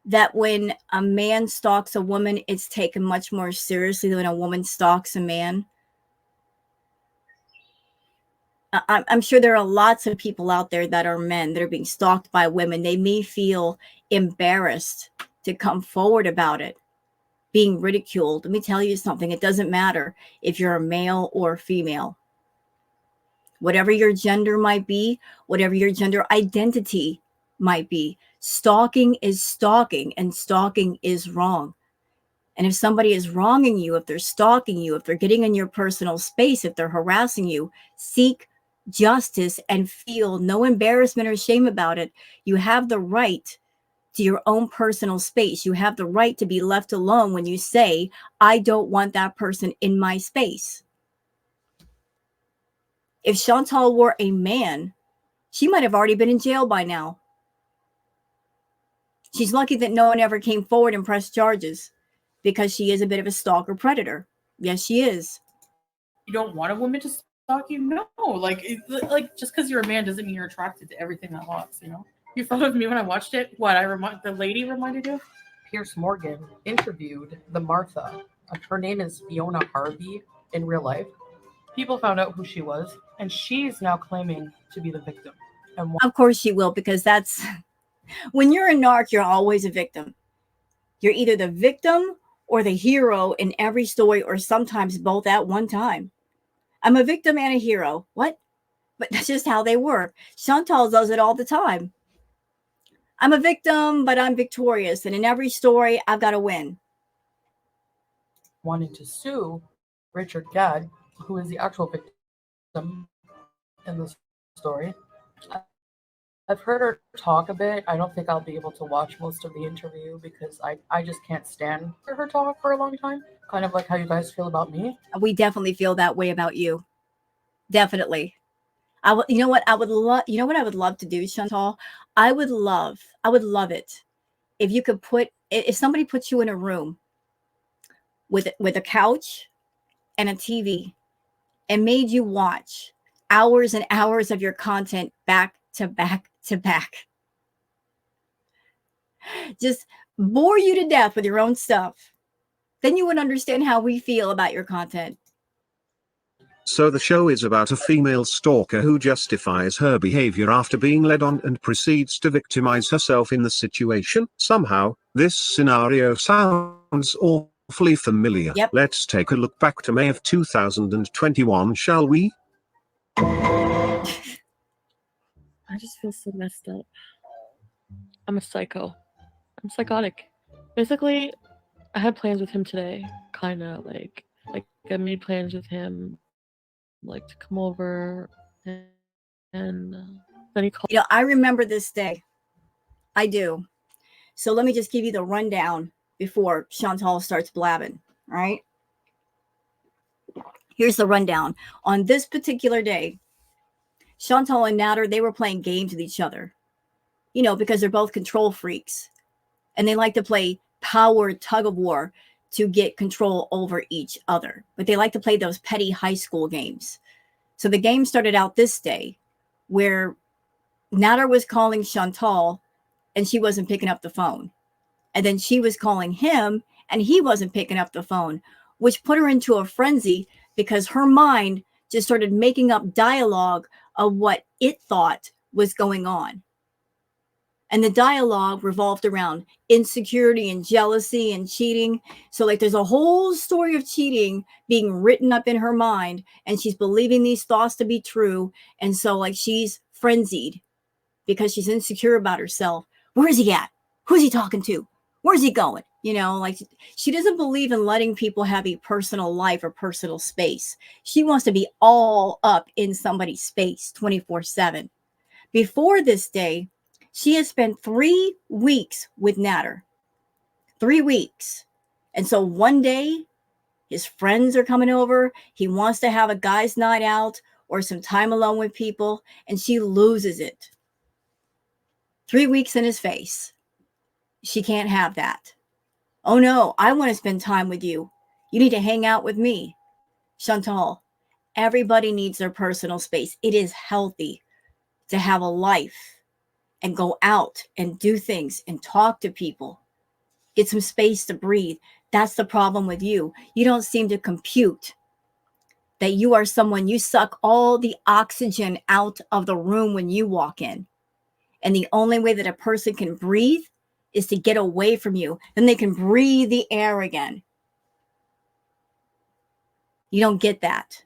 S1: That when a man stalks a woman, it's taken much more seriously than when a woman stalks a man. I'm sure there are lots of people out there that are men that are being stalked by women. They may feel embarrassed to come forward about it, being ridiculed. Let me tell you something. It doesn't matter if you're a male or a female. Whatever your gender might be, whatever your gender identity might be, stalking is stalking, and stalking is wrong. And if somebody is wronging you, if they're stalking you, if they're getting in your personal space, if they're harassing you, seek justice and feel no embarrassment or shame about it. You have the right to your own personal space. You have the right to be left alone when you say, I don't want that person in my space. If Chantal were a man, she might have already been in jail by now. She's lucky that no one ever came forward and pressed charges because she is a bit of a stalker predator. Yes, she is.
S2: You don't want a woman to stalk you? No. Like just because you're a man doesn't mean you're attracted to everything that walks, you know? You thought of me when I watched it? What, the lady reminded you?
S3: Piers Morgan interviewed the Martha. Her name is Fiona Harvey in real life. People found out who she was, and she's now claiming to be the victim. And
S1: of course she will, because that's when you're a narc, you're always a victim. You're either the victim or the hero in every story, or sometimes both at one time. I'm a victim and a hero. What? But that's just how they work. Chantal does it all the time. I'm a victim, but I'm victorious. And in every story, I've got to win.
S3: wanting to sue Richard Gadd, who is the actual victim in this story. I've heard her talk a bit. I don't think I'll be able to watch most of the interview because I just can't stand her talk for a long time. Kind of like how you guys feel about me.
S1: We definitely feel that way about you. Definitely. You know what I would love? You know what I would love to do, Chantal? I would love it if you could if somebody puts you in a room with a couch and a TV and made you watch hours and hours of your content back to back to back. Just bore you to death with your own stuff. Then you would understand how we feel about your content.
S4: So the show is about a female stalker who justifies her behavior after being led on and proceeds to victimize herself in the situation. Somehow, this scenario sounds awfully familiar.
S1: Yep.
S4: Let's take a look back to May of 2021, shall we?
S5: I just feel so messed up. I'm a psycho. I'm psychotic. Basically, I had plans with him today. Kinda like I made plans with him, like to come over, and then he called.
S1: You know, I remember this day. I do. So let me just give you the rundown before Chantal starts blabbing. All right. Here's the rundown. On this particular day, Chantal and Nader, they were playing games with each other, you know, because they're both control freaks. And they like to play power tug of war to get control over each other. But they like to play those petty high school games. So the game started out this day where Nader was calling Chantal and she wasn't picking up the phone. And then she was calling him and he wasn't picking up the phone, which put her into a frenzy because her mind just started making up dialogue of what it thought was going on. And the dialogue revolved around insecurity and jealousy and cheating. So like there's a whole story of cheating being written up in her mind and she's believing these thoughts to be true. And so like she's frenzied because she's insecure about herself. Where is he at? Who's he talking to? Where's he going? You know, like she doesn't believe in letting people have a personal life or personal space. She wants to be all up in somebody's space 24/7. Before this day, she has spent 3 weeks with Nader. 3 weeks. And so one day, his friends are coming over. He wants to have a guy's night out or some time alone with people, and she loses it. 3 weeks in his face. She can't have that. Oh no, I want to spend time with you. You need to hang out with me. Chantal, everybody needs their personal space. It is healthy to have a life and go out and do things and talk to people. Get some space to breathe. That's the problem with you. You don't seem to compute that you are someone, you suck all the oxygen out of the room when you walk in. And the only way that a person can breathe is to get away from you. Then they can breathe the air again. You don't get that.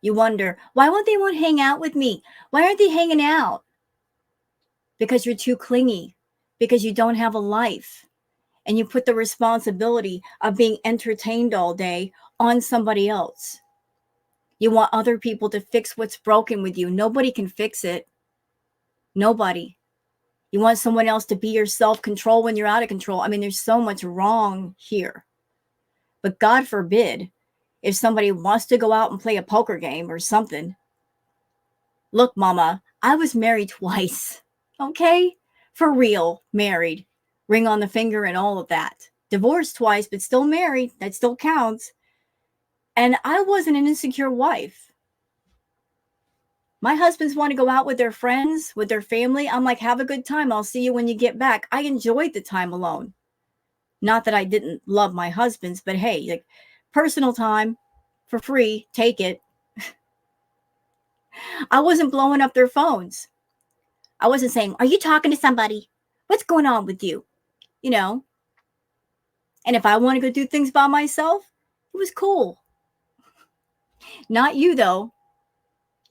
S1: You wonder, why won't they want to hang out with me? Why aren't they hanging out? Because you're too clingy. Because you don't have a life. And you put the responsibility of being entertained all day on somebody else. You want other people to fix what's broken with you. Nobody can fix it. Nobody. You want someone else to be your self-control when you're out of control. I mean, there's so much wrong here. But God forbid, if somebody wants to go out and play a poker game or something. Look, mama, I was married twice. Okay? For real, married. Ring on the finger and all of that. Divorced twice, but still married. That still counts. And I wasn't an insecure wife. My husbands want to go out with their friends, with their family. I'm like, have a good time. I'll see you when you get back. I enjoyed the time alone. Not that I didn't love my husbands, but hey, like personal time for free, take it. I wasn't blowing up their phones. I wasn't saying, are you talking to somebody? What's going on with you? You know? And if I want to go do things by myself, it was cool. Not you though.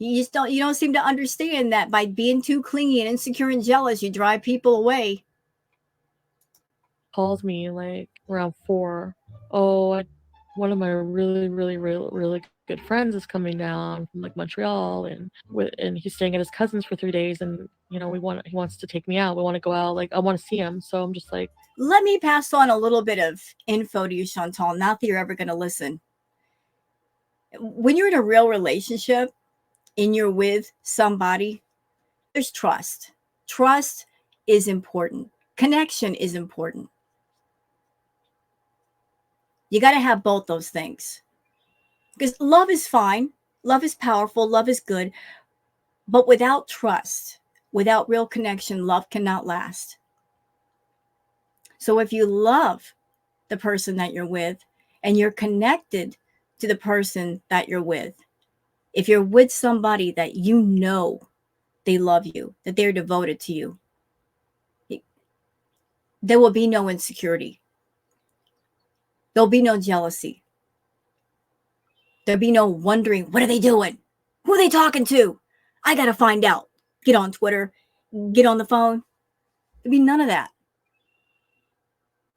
S1: You don't seem to understand that by being too clingy and insecure and jealous, you drive people away.
S5: Calls me like around 4. Oh, one of my really good friends is coming down from like Montreal, and he's staying at his cousin's for 3 days, and you know he wants to take me out. We want to go out. Like I want to see him. So I'm just like,
S1: let me pass on a little bit of info to you, Chantal. Not that you're ever going to listen. When you're in a real relationship and you're with somebody, there's trust. Trust is important. Connection is important. You got to have both those things. Because love is fine. Love is powerful. Love is good. But without trust, without real connection, love cannot last. So if you love the person that you're with and you're connected to the person that you're with, if you're with somebody that you know they love you, that they're devoted to you, there will be no insecurity. There'll be no jealousy. There'll be no wondering, what are they doing? Who are they talking to? I got to find out. Get on Twitter, get on the phone. There'll be none of that.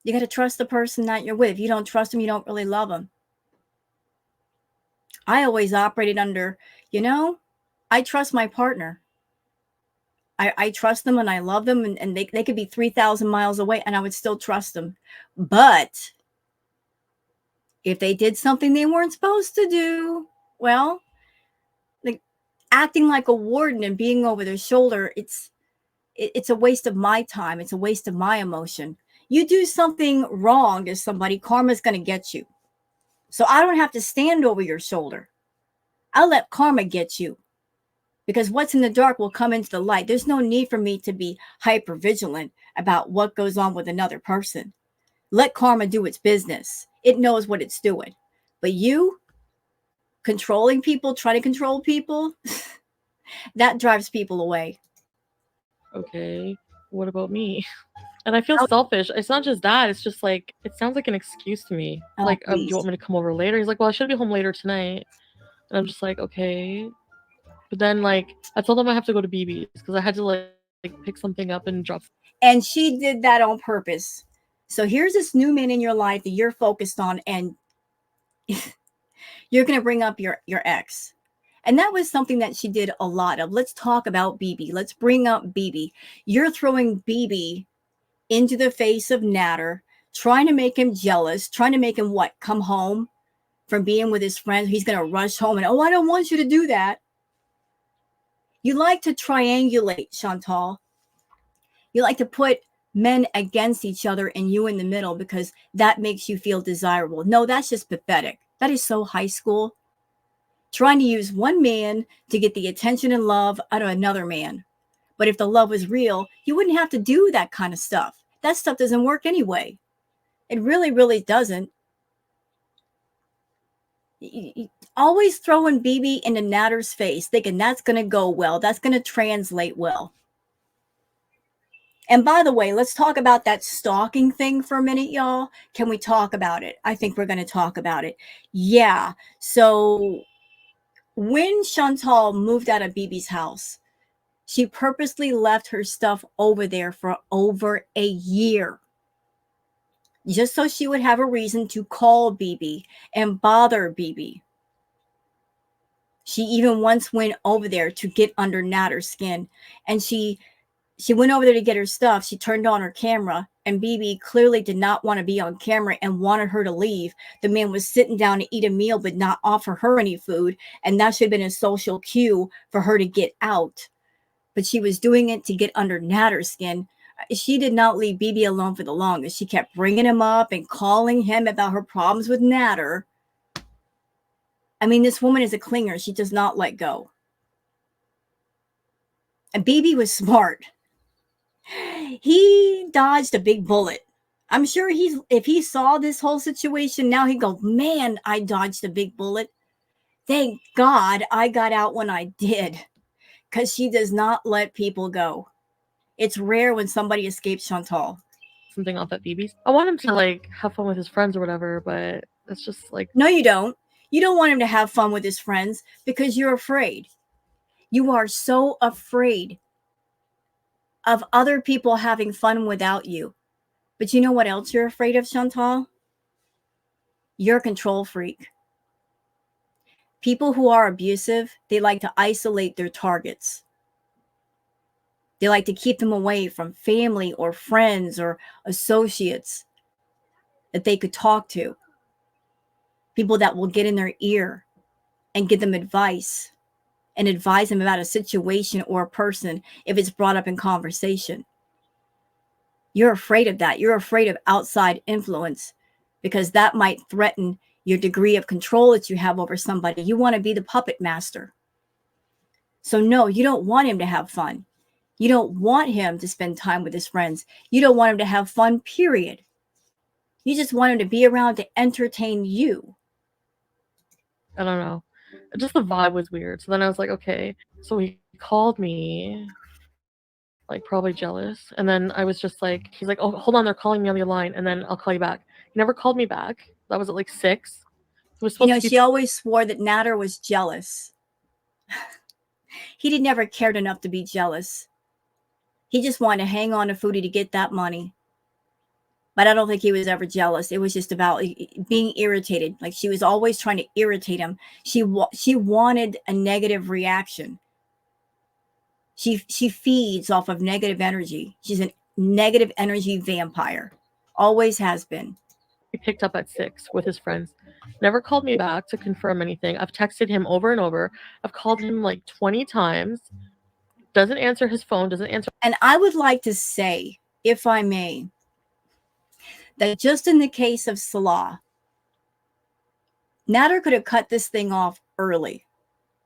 S1: You got to trust the person that you're with. If you don't trust them, you don't really love them. I always operated under, I trust my partner. I trust them and I love them, and they could be 3,000 miles away and I would still trust them. But if they did something they weren't supposed to do, well, like acting like a warden and being over their shoulder, it's a waste of my time. It's a waste of my emotion. You do something wrong to somebody, karma's going to get you. So I don't have to stand over your shoulder. I'll let karma get you. Because what's in the dark will come into the light. There's no need for me to be hyper vigilant about what goes on with another person. Let karma do its business. It knows what it's doing. But you controlling people, trying to control people, that drives people away.
S5: Okay, what about me? And I feel selfish. It's not just that. It's just like, it sounds like an excuse to me.
S1: Oh,
S5: Like, do
S1: please.
S5: you want me to come over later? He's like, well, I should be home later tonight. And I'm just like, okay. But then, like, I told him I have to go to BB's because I had to, like pick something up and drop.
S1: And she did that on purpose. So here's this new man in your life that you're focused on, and you're going to bring up your ex. And that was something that she did a lot of. Let's talk about BB. Let's bring up BB. You're throwing BB into the face of Natter, trying to make him jealous, trying to make him what? Come home from being with his friends. He's going to rush home and, oh, I don't want you to do that. You like to triangulate, Chantal. You like to put men against each other and you in the middle because that makes you feel desirable. No, that's just pathetic. That is so high school. Trying to use one man to get the attention and love out of another man. But if the love was real, you wouldn't have to do that kind of stuff. That stuff doesn't work anyway. It really, really doesn't. Always throwing BB into Natter's face, thinking that's going to go well. That's going to translate well. And by the way, let's talk about that stalking thing for a minute, y'all. Can we talk about it? I think we're going to talk about it. Yeah. So when Chantal moved out of BB's house, she purposely left her stuff over there for over a year, just so she would have a reason to call BB and bother BB. She even once went over there to get under Natter's skin, and she went over there to get her stuff. She turned on her camera, and BB clearly did not want to be on camera and wanted her to leave. The man was sitting down to eat a meal but not offer her any food, and that should have been a social cue for her to get out. But she was doing it to get under Natter's skin. She did not leave BB alone for the longest. She kept bringing him up and calling him about her problems with Natter. I mean, this woman is a clinger. She does not let go. And BB was smart. He dodged a big bullet. I'm sure if he saw this whole situation now, he'd go, man, I dodged a big bullet. Thank God I got out when I did. Because she does not let people go. It's rare when somebody escapes Chantal.
S5: Something off at BB's. I want him to like have fun with his friends or whatever, but it's just like,
S1: no, you don't. You don't want him to have fun with his friends because you're afraid. You are so afraid of other people having fun without you. But you know what else you're afraid of, Chantal? You're a control freak. People who are abusive, they like to isolate their targets. They like to keep them away from family or friends or associates that they could talk to. People that will get in their ear and give them advice and advise them about a situation or a person if it's brought up in conversation. You're afraid of that. You're afraid of outside influence because that might threaten your degree of control that you have over somebody. You want to be the puppet master. So no, you don't want him to have fun. You don't want him to spend time with his friends. You don't want him to have fun, period. You just want him to be around to entertain you.
S5: I don't know. Just the vibe was weird. So then I was like, okay. So he called me, like probably jealous. And then I was just like, he's like, oh, hold on, they're calling me on the other line, and then I'll call you back. He never called me back. That was at like 6. It was supposed to be.
S1: She always swore that Natter was jealous. He never cared enough to be jealous. He just wanted to hang on to Foodie to get that money. But I don't think he was ever jealous. It was just about being irritated. Like she was always trying to irritate him. She wanted a negative reaction. She feeds off of negative energy. She's a negative energy vampire. Always has been.
S5: He picked up at 6 with his friends. Never called me back to confirm anything. I've texted him over and over. I've called him like 20 times. Doesn't answer his phone. Doesn't answer.
S1: And I would like to say, if I may, that just in the case of Salah, Nader could have cut this thing off early.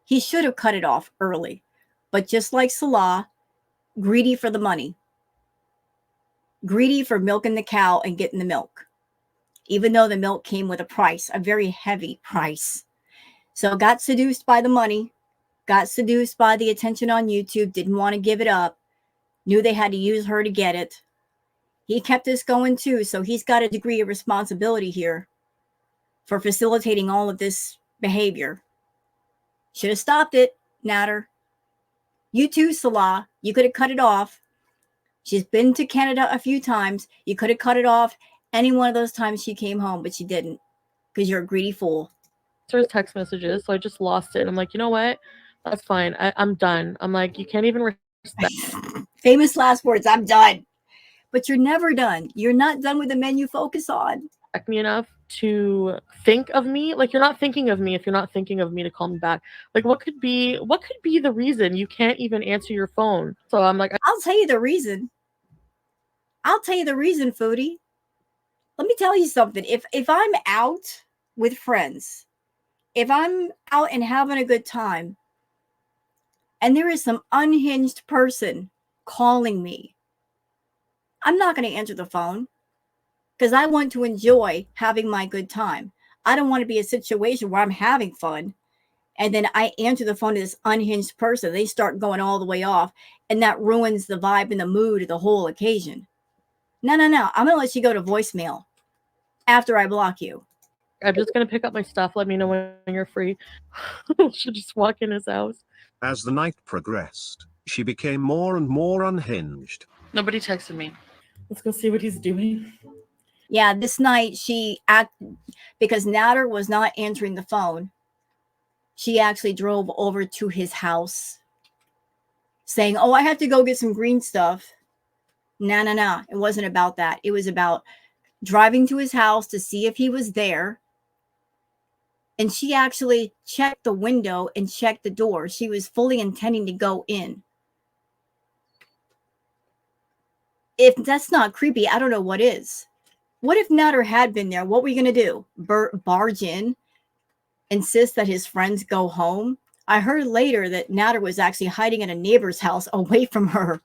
S1: He should have cut it off early. But just like Salah, greedy for the money. Greedy for milking the cow and getting the milk. Even though the milk came with a price, a very heavy price. So got seduced by the money, got seduced by the attention on YouTube, didn't want to give it up, knew they had to use her to get it. He kept this going too, so he's got a degree of responsibility here for facilitating all of this behavior. Should have stopped it, Nader. You too, Salah. You could have cut it off. She's been to Canada a few times. You could have cut it off any one of those times she came home, but she didn't because you're a greedy fool.
S5: There's text messages, so I just lost it. And I'm like, you know what? That's fine. I'm done. I'm like, you can't even respect
S1: Famous last words, I'm done. But you're never done. You're not done with the men you focus on.
S5: me enough to think of me. Like, you're not thinking of me if you're not thinking of me to call me back. Like, what could be the reason you can't even answer your phone? So I'm like,
S1: I'll tell you the reason. Foodie. Let me tell you something. If I'm out with friends, if I'm out and having a good time, and there is some unhinged person calling me, I'm not going to answer the phone because I want to enjoy having my good time. I don't want to be a situation where I'm having fun and then I answer the phone to this unhinged person. They start going all the way off, and that ruins the vibe and the mood of the whole occasion. No. I'm going to let you go to voicemail after I block you.
S5: I'm just going to pick up my stuff. Let me know when you're free. Should just walk in his house.
S4: As the night progressed, she became more and more unhinged.
S2: Nobody texted me. Let's go see what he's doing.
S1: Yeah, this night because Nader was not answering the phone. She actually drove over to his house saying, oh, I have to go get some green stuff. No. It wasn't about that. It was about driving to his house to see if he was there. And she actually checked the window and checked the door. She was fully intending to go in. If that's not creepy, I don't know what is. What if Nader had been there? What were you going to do? Barge in? Insist that his friends go home? I heard later that Nader was actually hiding in a neighbor's house away from her.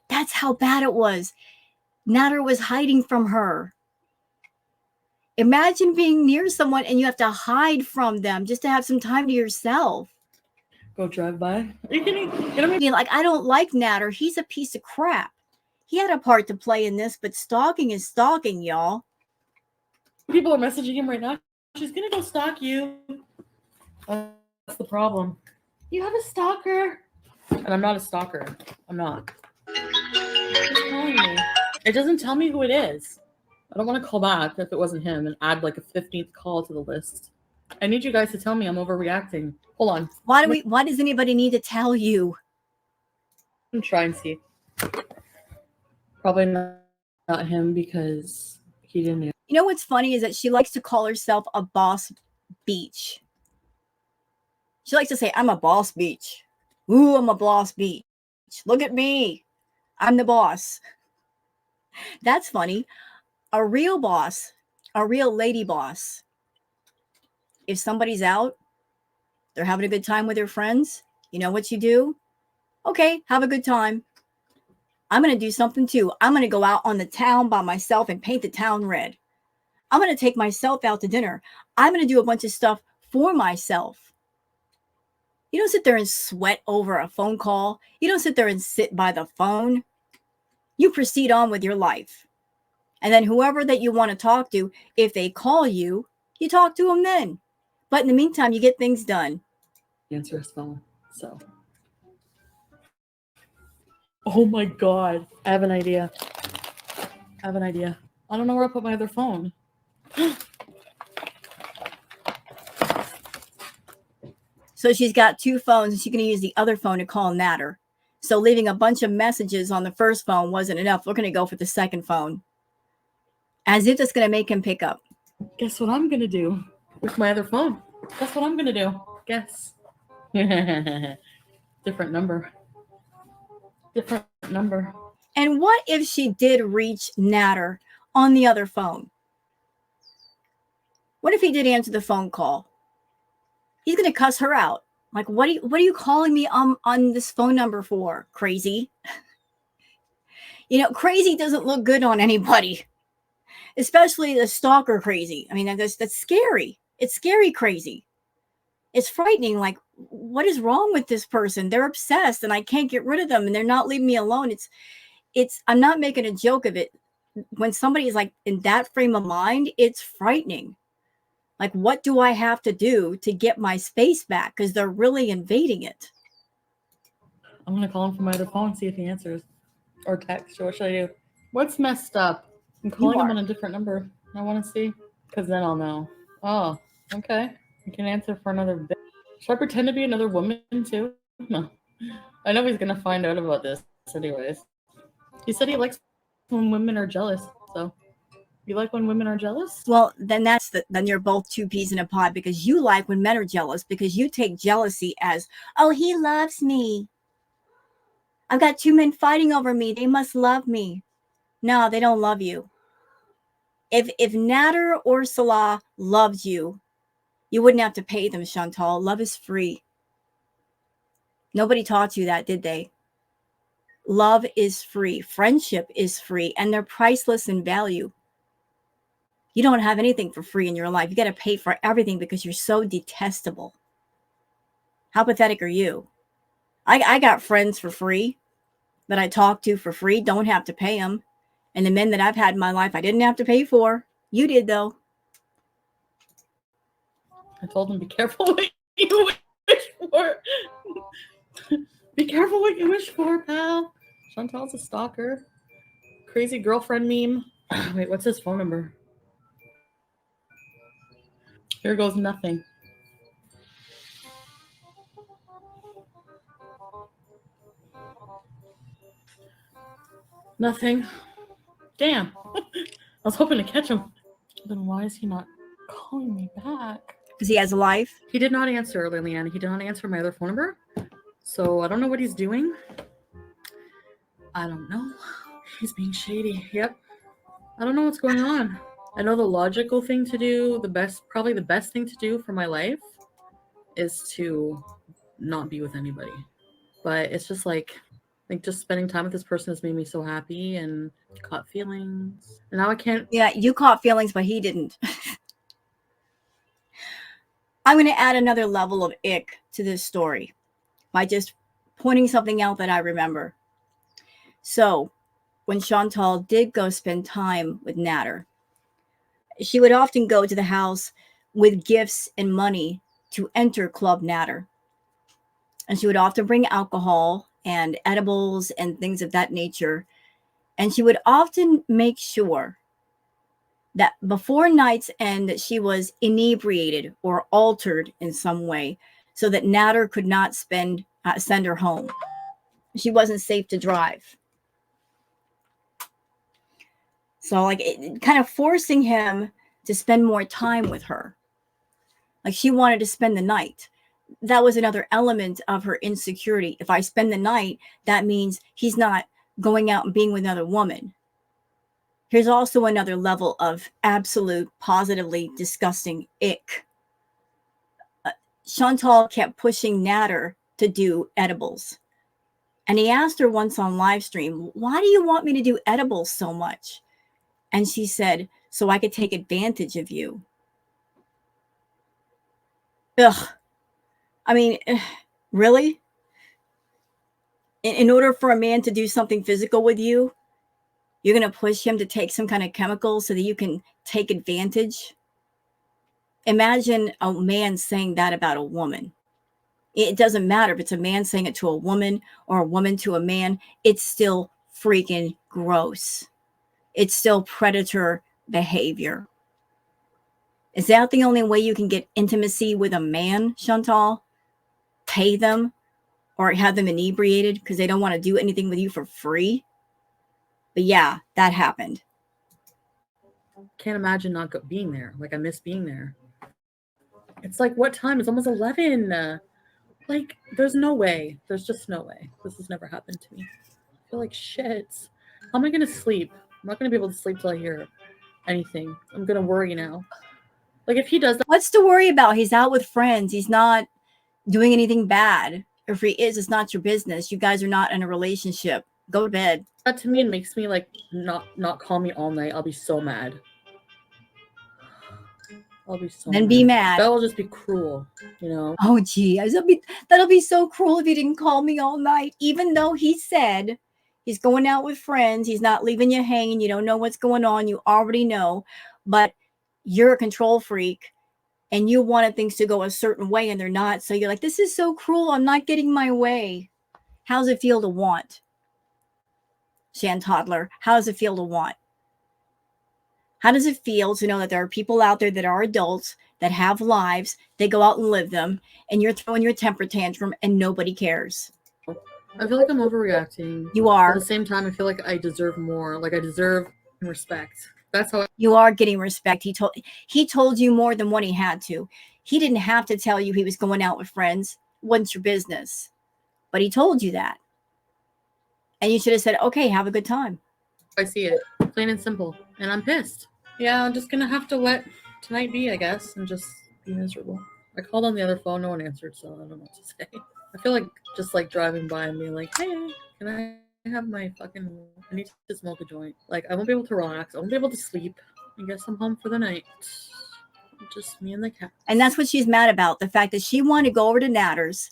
S1: That's how bad it was. Nader was hiding from her. Imagine being near someone and you have to hide from them just to have some time to yourself.
S2: Go drive by.
S1: Like, I don't like Nader. He's a piece of crap. He had a part to play in this, but stalking is stalking, y'all.
S2: People are messaging him right now. She's gonna go stalk you. That's the problem. You have a stalker. And I'm not a stalker. I'm not. It's calling me. It doesn't tell me who it is. I don't want to call back if it wasn't him and add like a 15th call to the list. I need you guys to tell me I'm overreacting. Hold on.
S1: Why does anybody need to tell you?
S2: I'm trying to see. Probably not him because he didn't.
S1: You know what's funny is that she likes to call herself a boss beach. She likes to say, I'm a boss beach. Ooh, I'm a boss beach. Look at me. I'm the boss. That's funny. A real boss, a real lady boss, if somebody's out, they're having a good time with their friends, you know what you do? Okay, have a good time. I'm going to do something too. I'm going to go out on the town by myself and paint the town red. I'm going to take myself out to dinner. I'm going to do a bunch of stuff for myself. You don't sit there and sweat over a phone call. You don't sit there and sit by the phone. You proceed on with your life. And then whoever that you want to talk to, if they call you, you talk to them then. But in the meantime, you get things done.
S2: Answer his phone. So. Oh my God. I have an idea. I don't know where I put my other phone.
S1: So she's got two phones and she's going to use the other phone to call Nader. So leaving a bunch of messages on the first phone wasn't enough. We're going to go for the second phone. As if it's going to make him pick up.
S2: Guess what I'm going to do with my other phone? Guess what I'm going to do? Guess. Different number.
S1: And what if she did reach Nader on the other phone. What if he did answer the phone call? He's going to cuss her out. Like, what are you calling me on this phone number for? Crazy. You know, crazy doesn't look good on anybody, especially the stalker crazy. I mean, that's scary. It's scary crazy. It's frightening. Like, what is wrong with this person? They're obsessed and I can't get rid of them and they're not leaving me alone. I'm not making a joke of it. When somebody is like in that frame of mind, it's frightening. Like, what do I have to do to get my space back? Because they're really invading it.
S5: I'm gonna call him from my other phone and see if he answers. Or text. Or what should I do? What's messed up? I'm calling him on a different number. I want to see. Because then I'll know. Oh, okay. I can answer for another bit. Should I pretend to be another woman too? No. I know he's gonna find out about this anyways. He said he likes when women are jealous. So, you like when women are jealous?
S1: Well, then then you're both two peas in a pod, because you like when men are jealous, because you take jealousy as, oh, he loves me. I've got two men fighting over me. They must love me. No, they don't love you. If Nader or Salah loved you, you wouldn't have to pay them, Chantal. Love is free. Nobody taught you that, did they? Love is free. Friendship is free. And they're priceless in value. You don't have anything for free in your life. You got to pay for everything because you're so detestable. How pathetic are you? I got friends for free that I talk to for free. Don't have to pay them. And the men that I've had in my life, I didn't have to pay for. You did, though.
S5: I told him, be careful what you wish for. Be careful what you wish for, pal. Chantal's a stalker. Crazy girlfriend meme. Wait, what's his phone number? Here goes nothing. Nothing. Damn. I was hoping to catch him. Then why is he not calling me back?
S1: Because he has a life.
S5: He did not answer, Liliana. He did not answer my other phone number. So I don't know what he's doing. I don't know. He's being shady. Yep. I don't know what's going on. I know the logical thing to do, probably the best thing to do for my life is to not be with anybody. But it's just like just spending time with this person has made me so happy and caught feelings. And now I can't.
S1: Yeah, you caught feelings, but he didn't. I'm going to add another level of ick to this story by just pointing something out that I remember. So when Chantal did go spend time with Nader, she would often go to the house with gifts and money to enter Club Nader. And she would often bring alcohol and edibles and things of that nature. And she would often make sure that before night's end that she was inebriated or altered in some way so that Nader could not send her home. She wasn't safe to drive. So like kind of forcing him to spend more time with her. Like she wanted to spend the night. That was another element of her insecurity. If I spend the night, that means he's not going out and being with another woman. Here's also another level of absolute, positively disgusting ick. Chantal kept pushing Nader to do edibles. And he asked her once on live stream, why do you want me to do edibles so much? And she said, so I could take advantage of you. Ugh. I mean, really? In order for a man to do something physical with you, you're going to push him to take some kind of chemical so that you can take advantage? Imagine a man saying that about a woman. It doesn't matter if it's a man saying it to a woman or a woman to a man. It's still freaking gross. It's still predator behavior. Is that the only way you can get intimacy with a man, Chantal? Pay them or have them inebriated because they don't want to do anything with you for free? But yeah, that happened.
S5: Can't imagine not being there. Like, I miss being there. It's like, what time? It's almost 11. Like, there's no way. There's just no way. This has never happened to me. I feel like shit. How am I going to sleep? I'm not going to be able to sleep till I hear anything. I'm gonna worry now. Like if he does that,
S1: What's to worry about? He's out with friends. He's not doing anything bad. If he is, it's not your business. You guys are not in a relationship. Go to bed.
S5: that to me it makes me like not call me all night. I'll be so mad. I'll be so
S1: Then be mad.
S5: That will just be cruel, you know.
S1: Oh, gee, that'll be so cruel if he didn't call me all night. Even though he said he's going out with friends, he's not leaving you hanging. You don't know what's going on. You already know, but you're a control freak, and you wanted things to go a certain way, and they're not. So you're like, this is so cruel. I'm not getting my way. How's it feel to want? Shan Toddler, how does it feel to want? How does it feel to know that there are people out there that are adults, that have lives, they go out and live them, and you're throwing your temper tantrum and nobody cares?
S5: I feel like I'm overreacting.
S1: You are.
S5: At the same time, I feel like I deserve more. Like I deserve respect. That's how
S1: you are getting respect. He told you more than what he had to. He didn't have to tell you he was going out with friends. It wasn't your business. But he told you that. And you should have said, okay, have a good time.
S5: I see it. Plain and simple. And I'm pissed. Yeah, I'm just gonna have to let tonight be, I guess, and just be miserable. I called on the other phone, no one answered, so I don't know what to say. I feel like just like driving by and being like, hey, can I have my fucking, I need to smoke a joint. Like, I won't be able to relax. I won't be able to sleep. I guess I'm home for the night. Just me and the cat.
S1: And that's what she's mad about. The fact that she wanted to go over to Natter's,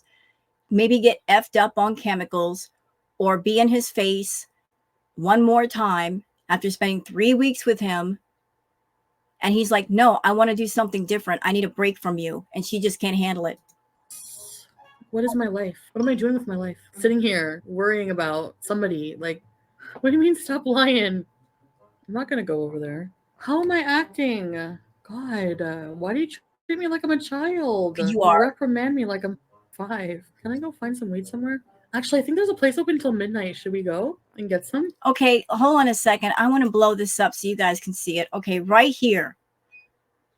S1: maybe get effed up on chemicals, or be in his face one more time after spending 3 weeks with him. And he's like, no, I want to do something different. I need a break from you. And she just can't handle it.
S5: What is my life? What am I doing with my life? Sitting here worrying about somebody. Like, what do you mean stop lying? I'm not going to go over there. How am I acting? God, why do you treat me like I'm a child?
S1: You are.
S5: Reprimand me like I'm 5. Can I go find some weed somewhere? Actually, I think there's a place open until midnight. Should we go and get some?
S1: Okay, hold on a second. I want to blow this up so you guys can see it. Okay, right here.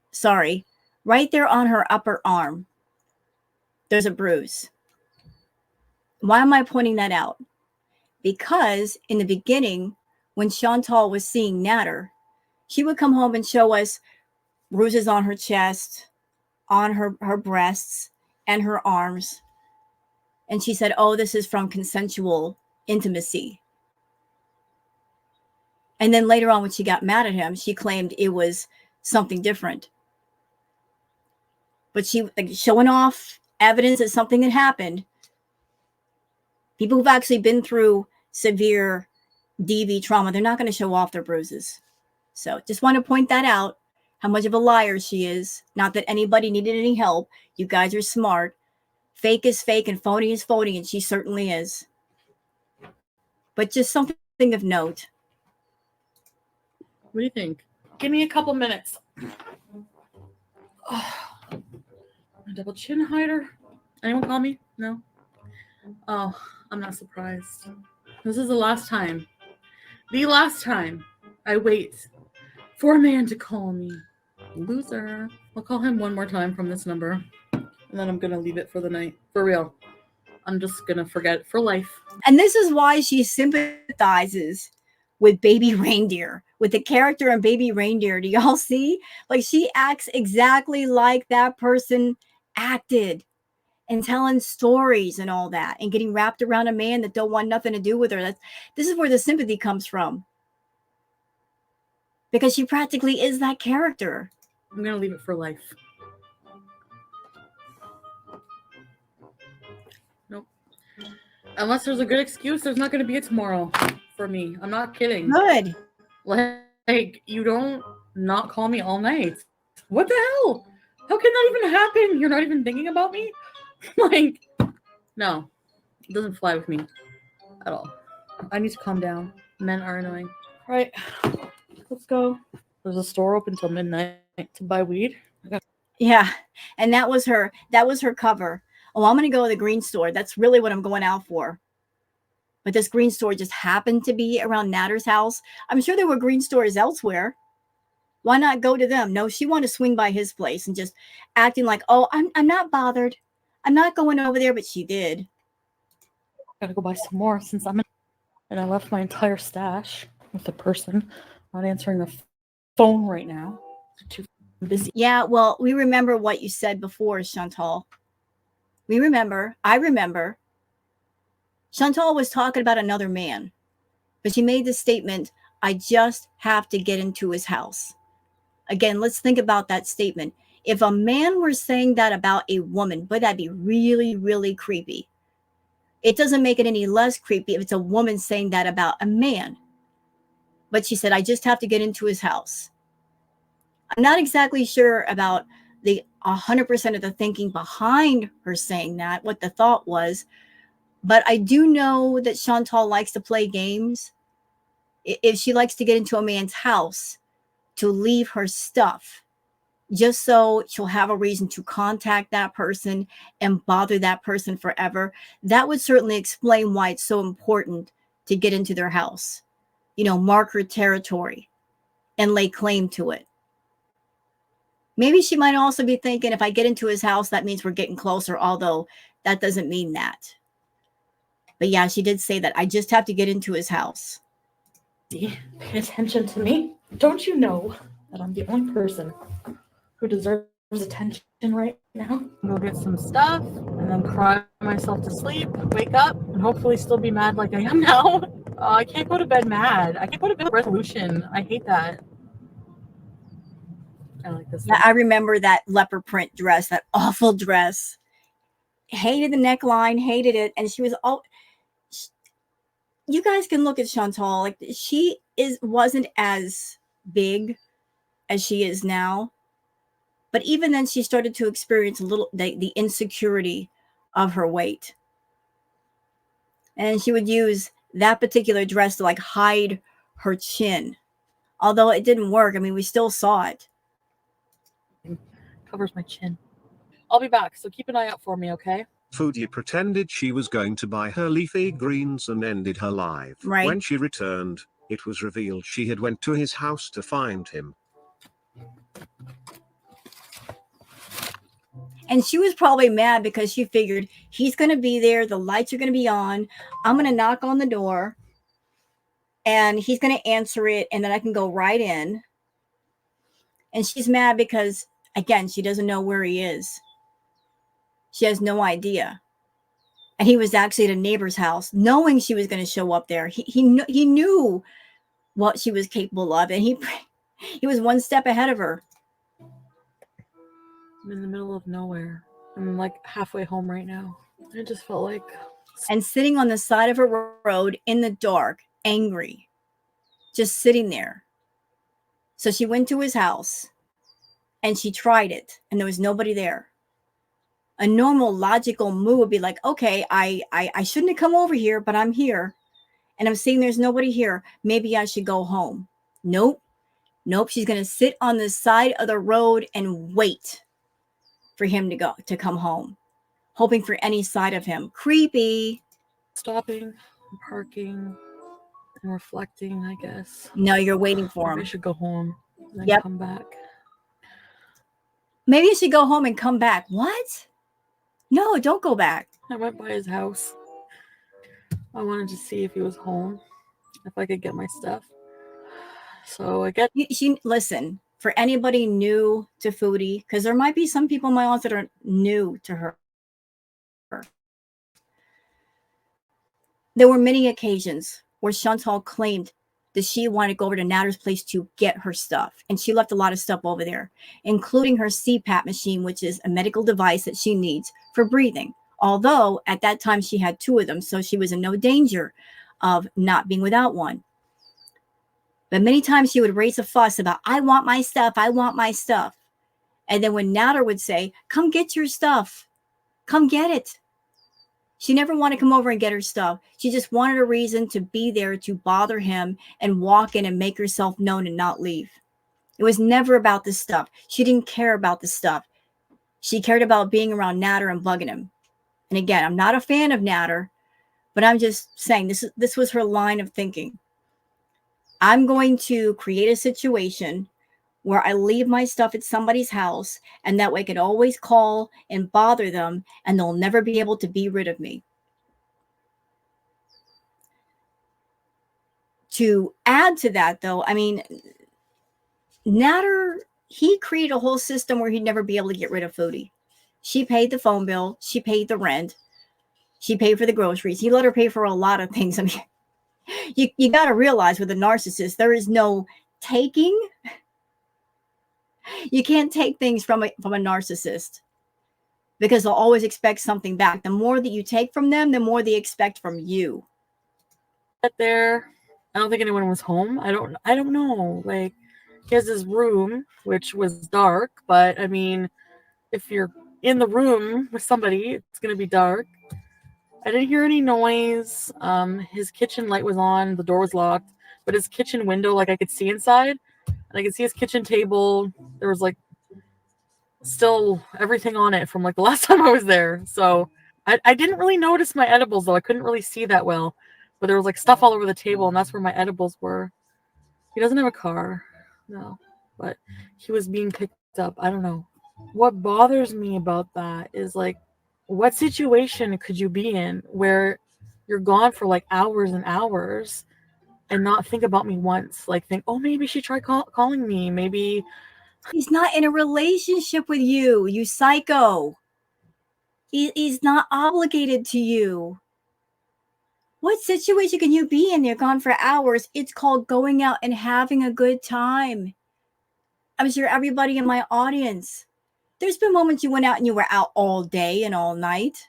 S1: Sorry. Right there on her upper arm, there's a bruise. Why am I pointing that out? Because in the beginning, when Chantal was seeing Natter, she would come home and show us bruises on her chest, on her breasts, and her arms. And she said, oh, this is from consensual intimacy. And then later on, when she got mad at him, she claimed it was something different. But she, like, showing off evidence that something had happened. People who've actually been through severe DV trauma, they're not going to show off their bruises. So just want to point that out, how much of a liar she is. Not that anybody needed any help. You guys are smart. Fake is fake and phony is phony, and she certainly is. But just something of note.
S5: What do you think? Give me a couple minutes. A double chin hider? Anyone call me? No? Oh, I'm not surprised. This is the last time. The last time I wait for a man to call me. Loser. I'll call him one more time from this number. And then I'm going to leave it for the night. For real. I'm just going to forget it for life.
S1: And this is why she sympathizes with Baby Reindeer, with the character in Baby Reindeer. Do y'all see? Like, she acts exactly like that person acted, and telling stories and all that, and getting wrapped around a man that don't want nothing to do with her. This is where the sympathy comes from. Because she practically is that character.
S5: I'm going to leave it for life. Nope. Unless there's a good excuse, there's not going to be a tomorrow for me. I'm not kidding.
S1: Good.
S5: Like, you don't not call me all night. What the hell? How can that even happen? You're not even thinking about me? Like, no. It doesn't fly with me at all. I need to calm down. Men are annoying. All right. Let's go. There's a store open till midnight to buy weed.
S1: Yeah. And that was her cover. Oh, I'm going to go to the green store. That's really what I'm going out for. But this green store just happened to be around Natter's house. I'm sure there were green stores elsewhere. Why not go to them? No, she wanted to swing by his place and just acting like, oh, I'm not bothered. I'm not going over there, but she did.
S5: Gotta go buy some more since I'm in. And I left my entire stash with the person not answering the phone right now. I'm too busy.
S1: Yeah, well, we remember what you said before, Chantal. We remember. I remember. Chantal was talking about another man, but she made the statement, I just have to get into his house. Again, let's think about that statement. If a man were saying that about a woman, boy, that'd be really, really creepy. It doesn't make it any less creepy if it's a woman saying that about a man. But she said, I just have to get into his house. I'm not exactly sure about the 100% of the thinking behind her saying that, what the thought was. But I do know that Chantal likes to play games. If she likes to get into a man's house to leave her stuff, just so she'll have a reason to contact that person and bother that person forever, that would certainly explain why it's so important to get into their house. You know, mark her territory and lay claim to it. Maybe she might also be thinking, if I get into his house, that means we're getting closer, although that doesn't mean that. But yeah, she did say that. I just have to get into his house.
S5: Pay attention to me. Don't you know that I'm the only person who deserves attention right now? Go get some stuff and then cry myself to sleep, wake up, and hopefully still be mad like I am now. I can't go to bed mad. I can't go to bed with resolution. I hate that. I like this.
S1: Yeah, I remember that leopard print dress, that awful dress. Hated the neckline, hated it. And she was all... You guys can look at Chantal. Like, she wasn't as big as she is now. But even then, she started to experience a little the insecurity of her weight. And she would use that particular dress to like hide her chin. Although it didn't work. I mean, we still saw it.
S5: Covers my chin. I'll be back, so keep an eye out for me, okay?
S4: Foodie pretended she was going to buy her leafy greens and ended her live.
S1: Right.
S4: When she returned, it was revealed she had went to his house to find him.
S1: And she was probably mad because she figured he's going to be there. The lights are going to be on. I'm going to knock on the door and he's going to answer it. And then I can go right in. And she's mad because, again, she doesn't know where he is. She has no idea. And he was actually at a neighbor's house, knowing she was going to show up there. He knew what she was capable of. And he was one step ahead of her.
S5: I'm in the middle of nowhere. I'm like halfway home right now. I just felt like...
S1: And sitting on the side of a road in the dark, angry, just sitting there. So she went to his house and she tried it and there was nobody there. A normal logical move would be like, okay, I shouldn't have come over here, but I'm here and I'm seeing there's nobody here. Maybe I should go home. Nope. She's going to sit on the side of the road and wait for him to come home, hoping for any sight of him. Creepy.
S5: Stopping, parking, and reflecting, I guess.
S1: No, you're waiting for him.
S5: Maybe I should go home and then
S1: Yep.
S5: come back.
S1: Maybe you should go home and come back. What? No, don't go back.
S5: I went by his house. I wanted to see if he was home, if I could get my stuff. So I get...
S1: Listen, for anybody new to Foodie, because there might be some people in my audience that are new to her. There were many occasions where Chantal claimed that she wanted to go over to Natter's place to get her stuff. And she left a lot of stuff over there, including her CPAP machine, which is a medical device that she needs for breathing. Although at that time she had 2 of them, so she was in no danger of not being without one. But many times she would raise a fuss about, I want my stuff, I want my stuff. And then when Natter would say, come get your stuff, come get it. She never wanted to come over and get her stuff. She just wanted a reason to be there to bother him and walk in and make herself known and not leave. It was never about the stuff. She didn't care about the stuff. She cared about being around Natter and bugging him. And again, I'm not a fan of Natter, but I'm just saying this was her line of thinking. I'm going to create a situation where I leave my stuff at somebody's house, and that way I could always call and bother them, and they'll never be able to be rid of me. To add to that, though, I mean, Natter, he created a whole system where he'd never be able to get rid of Foodie. She paid the phone bill. She paid the rent. She paid for the groceries. He let her pay for a lot of things. I mean, you got to realize with a narcissist, there is no taking. You can't take things from a narcissist because they'll always expect something back. The more that you take from them, the more they expect from you.
S5: There, I don't think anyone was home. I don't know. Like, he has his room, which was dark, but I mean, if you're in the room with somebody, it's gonna be dark. I didn't hear any noise. His kitchen light was on, the door was locked, but his kitchen window, like I could see inside, and I could see his kitchen table. There was like still everything on it from like the last time I was there. So I didn't really notice my edibles though. I couldn't really see that well, but there was like stuff all over the table, and that's where my edibles were. He doesn't have a car, no, but he was being picked up. I don't know. What bothers me about that is like, what situation could you be in where you're gone for like hours and hours and not think about me once? Like, think, oh, maybe she tried calling me. Maybe
S1: He's not in a relationship with you, you psycho. He's not obligated to you. What situation can you be in? You're gone for hours. It's called going out and having a good time. I'm sure everybody in my audience, there's been moments you went out and you were out all day and all night.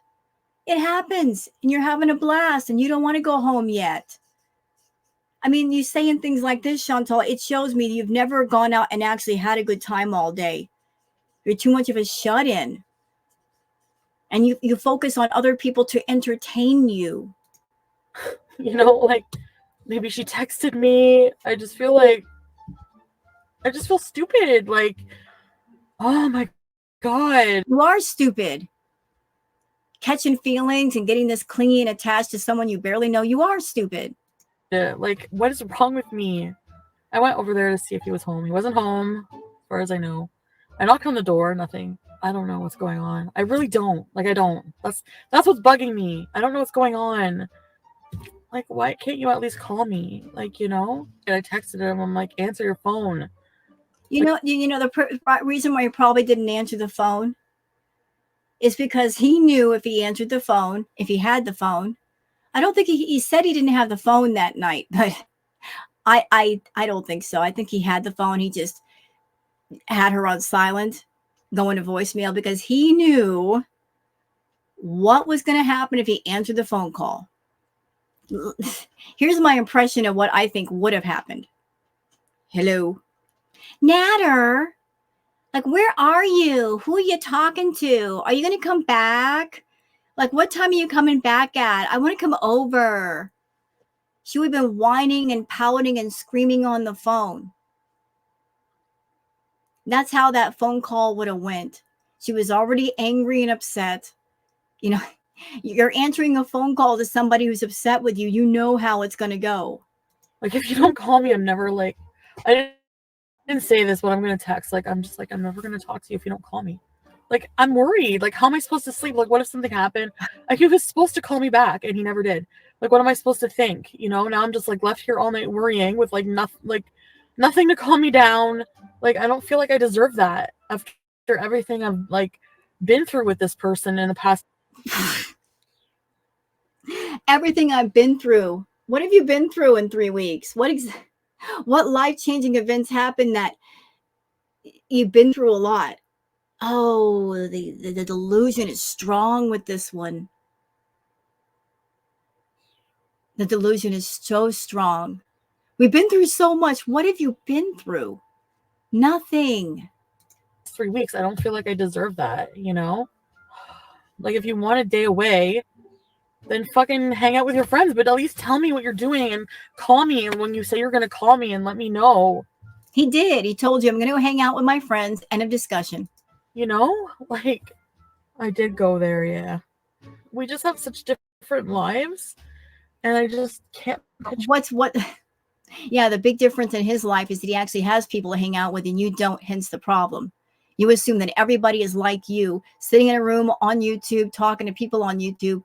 S1: It happens, and you're having a blast, and you don't want to go home yet. I mean, you saying things like this, Chantal, it shows me you've never gone out and actually had a good time all day. You're too much of a shut-in. And you focus on other people to entertain you.
S5: you know, like maybe she texted me. I just feel stupid. Like, oh my God.
S1: You are stupid. Catching feelings and getting this clingy and attached to someone you barely know. You are stupid.
S5: Like, what is wrong with me? I went over there to see if he was home. He wasn't home, as far as I know. I knocked on the door, nothing. I don't know what's going on. I really don't. Like, I don't. That's what's bugging me. I don't know what's going on. Like, why can't you at least call me? Like, you know? And I texted him. I'm like, answer your phone.
S1: You know the reason why he probably didn't answer the phone is because he knew if he answered the phone, if he had the phone. I don't think he said he didn't have the phone that night, but I don't think so. I think he had the phone. He just had her on silent, going to voicemail, because he knew what was going to happen if he answered the phone call. Here's my impression of what I think would have happened. Hello, Natter. Like, where are you? Who are you talking to? Are you going to come back? Like, what time are you coming back at? I want to come over. She would have been whining and pouting and screaming on the phone. That's how that phone call would have went. She was already angry and upset. You know, you're answering a phone call to somebody who's upset with you. You know how it's going to go.
S5: Like, if you don't call me, I'm never like, I didn't say this, but I'm going to text. Like, I'm just like, I'm never going to talk to you if you don't call me. Like, I'm worried. Like, how am I supposed to sleep? Like, what if something happened? Like, he was supposed to call me back and he never did. Like, what am I supposed to think? You know, now I'm just like left here all night worrying with like nothing to calm me down. Like, I don't feel like I deserve that after everything I've like been through with this person in the past.
S1: Everything I've been through. What have you been through in 3 weeks? What life-changing events happened that you've been through a lot? Oh, the delusion is strong with this one. The delusion is so strong. We've been through so much. What have you been through? Nothing.
S5: 3 weeks. I don't feel like I deserve that, you know? Like, if you want a day away, then fucking hang out with your friends, but at least tell me what you're doing and call me when you say you're going to call me and let me know.
S1: He did. He told you, I'm going to go hang out with my friends. End of discussion.
S5: You know? Like, I did go there, yeah. We just have such different lives, and I just can't picture.
S1: Yeah, the big difference in his life is that he actually has people to hang out with and you don't, hence the problem. You assume that everybody is like you, sitting in a room on YouTube, talking to people on YouTube.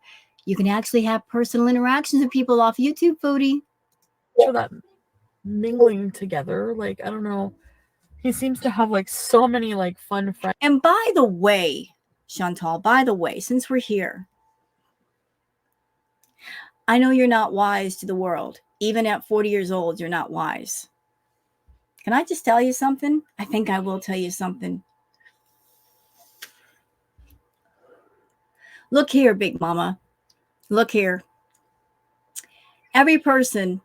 S1: You can actually have personal interactions with people off YouTube, Foodie.
S5: For that mingling together, like, I don't know.
S3: He seems to have like so many like fun friends.
S1: And by the way, Chantal, by the way, since we're here, I know you're not wise to the world. Even at 40 years old, you're not wise. Can I just tell you something? I think I will tell you something. Look here, Big Mama. Look here. Every person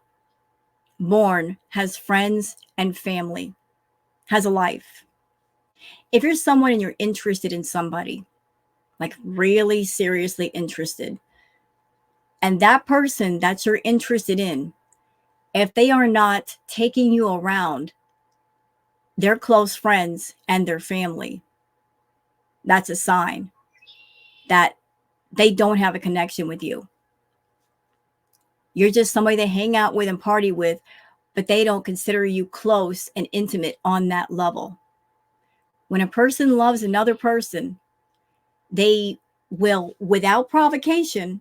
S1: born has friends and family, has a life. If you're someone and you're interested in somebody, like really seriously interested, and that person that you're interested in, if they are not taking you around their close friends and their family, that's a sign that they don't have a connection with you. You're just somebody they hang out with and party with, but they don't consider you close and intimate on that level. When a person loves another person, they will, without provocation,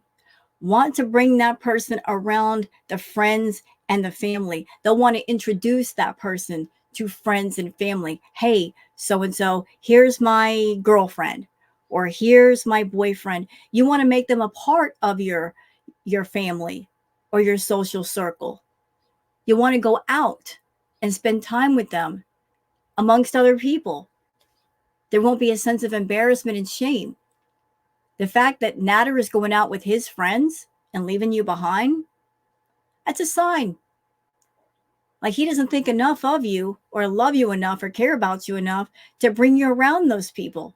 S1: want to bring that person around the friends and the family. They'll want to introduce that person to friends and family. Hey, so-and-so, here's my girlfriend, or here's my boyfriend. You want to make them a part of your family or your social circle. You want to go out and spend time with them amongst other people. There won't be a sense of embarrassment and shame. The fact that Natter is going out with his friends and leaving you behind, that's a sign. Like he doesn't think enough of you or love you enough or care about you enough to bring you around those people.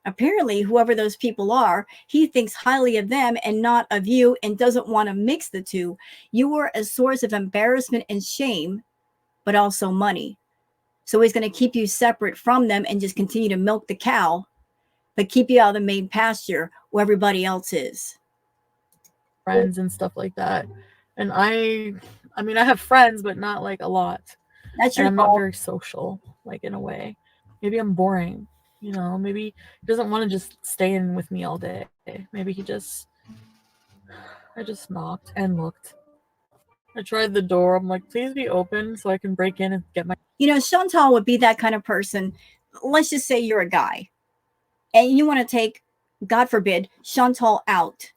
S1: Apparently, whoever those people are, he thinks highly of them and not of you and doesn't want to mix the two. You are a source of embarrassment and shame, but also money. So he's going to keep you separate from them and just continue to milk the cow, but keep you out of the main pasture where everybody else is.
S3: Friends and stuff like that. And I mean, I have friends, but not like a lot.
S1: That's
S3: And
S1: your
S3: I'm not
S1: fault.
S3: very social, like in a way. Maybe I'm boring, you know. Maybe he doesn't want to just stay in with me all day. Maybe I just knocked and looked. I tried the door. I'm like, please be open so I can break in and get my.
S1: You know, Chantal would be that kind of person. Let's just say you're a guy and you want to take, God forbid, Chantal out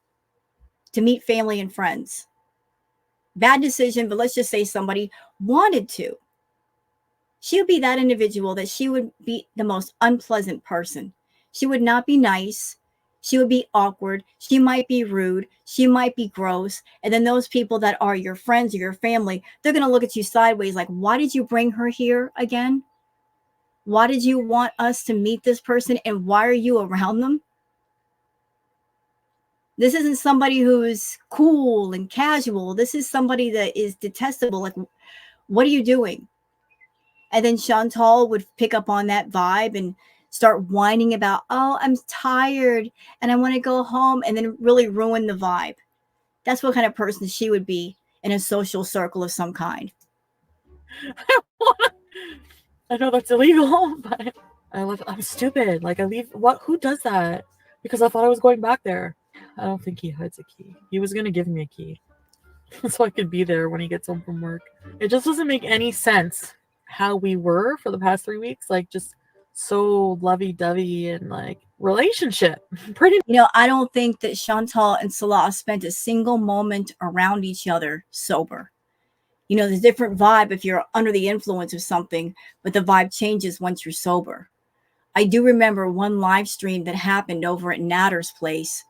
S1: to meet family and friends. Bad decision, but let's just say somebody wanted to. She would be that individual that she would be the most unpleasant person. She would not be nice. She would be awkward. She might be rude. She might be gross. And then those people that are your friends or your family, they're going to look at you sideways like, why did you bring her here again? Why did you want us to meet this person? And why are you around them? This isn't somebody who's cool and casual. This is somebody that is detestable. Like, what are you doing? And then Chantal would pick up on that vibe and start whining about, oh, I'm tired and I want to go home, and then really ruin the vibe. That's what kind of person she would be in a social circle of some kind.
S3: I know that's illegal, but I'm stupid. Like I leave. What? Who does that? Because I thought I was going back there. I don't think he hides a key. He was gonna give me a key, so I could be there when he gets home from work. It just doesn't make any sense how we were for the past 3 weeks. Like just so lovey-dovey and like relationship. Pretty.
S1: You know, I don't think that Chantal and Salah spent a single moment around each other sober. You know, there's a different vibe if you're under the influence of something, but the vibe changes once you're sober. I do remember one live stream that happened over at Natter's place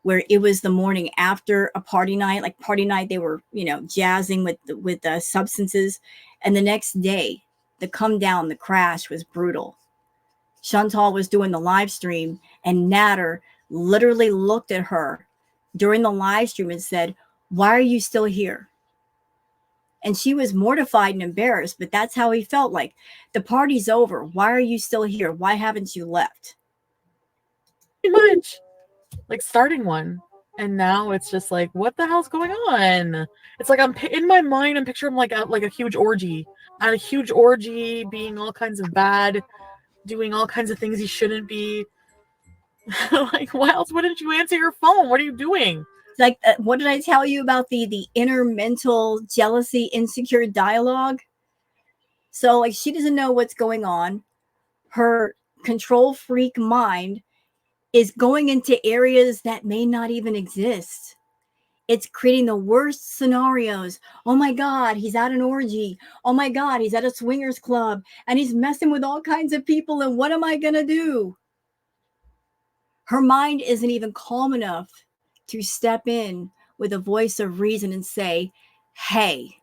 S1: where it was the morning after a party night. Like party night, they were, you know, jazzing with substances. And the next day, the come down, the crash was brutal. Chantal was doing the live stream and Natter literally looked at her during the live stream and said, why are you still here? And she was mortified and embarrassed, but that's how he felt. Like, the party's over. Why are you still here? Why haven't you left?
S3: Pretty much. Like starting one. And now it's just like, what the hell's going on? It's like I'm in my mind, I'm picturing like at like a huge orgy. At a huge orgy, being all kinds of bad, doing all kinds of things he shouldn't be. Like, why else wouldn't you answer your phone? What are you doing?
S1: Like, what did I tell you about the inner mental jealousy, insecure dialogue? So like she doesn't know what's going on. Her control freak mind is going into areas that may not even exist. It's creating the worst scenarios. Oh my God, he's at an orgy. Oh my God, he's at a swingers club and he's messing with all kinds of people. And what am I going to do? Her mind isn't even calm enough to step in with a voice of reason and say, hey,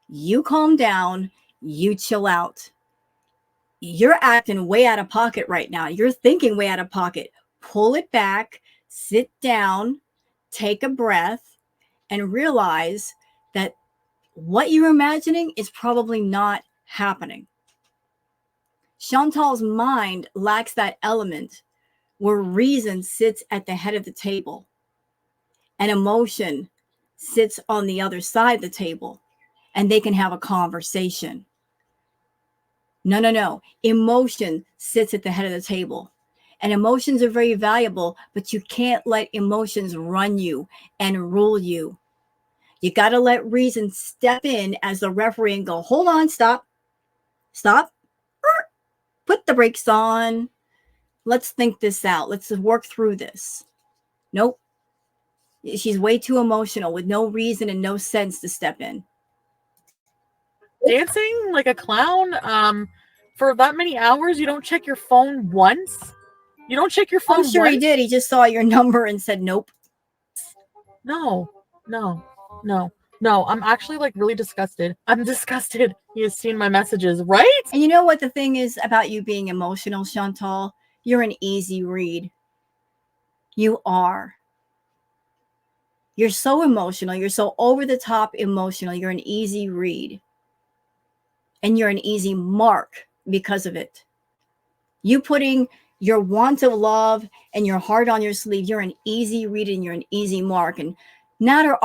S1: you calm down, you chill out. You're acting way out of pocket right now. You're thinking way out of pocket. Pull it back, sit down, take a breath, and realize that what you're imagining is probably not happening. Chantal's mind lacks that element where reason sits at the head of the table and emotion sits on the other side of the table and they can have a conversation. No. Emotion sits at the head of the table. And emotions are very valuable, but you can't let emotions run you and rule you. You got to let reason step in as the referee and go, hold on, stop, put the brakes on. Let's think this out. Let's work through this. Nope. She's way too emotional with no reason and no sense to step in.
S5: Dancing like a clown for that many hours. You don't check your phone once. You don't check your phone
S1: I'm sure
S5: once?
S1: he did. He just saw your number and said, nope.
S5: No. I'm actually like really disgusted. I'm disgusted. He has seen my messages, right?
S1: And you know what the thing is about you being emotional, Chantal? You're an easy read. You are. You're so emotional. You're so over the top emotional. You're an easy read. And you're an easy mark because of it. You putting your want of love and your heart on your sleeve, you're an easy read and you're an easy mark. And Nader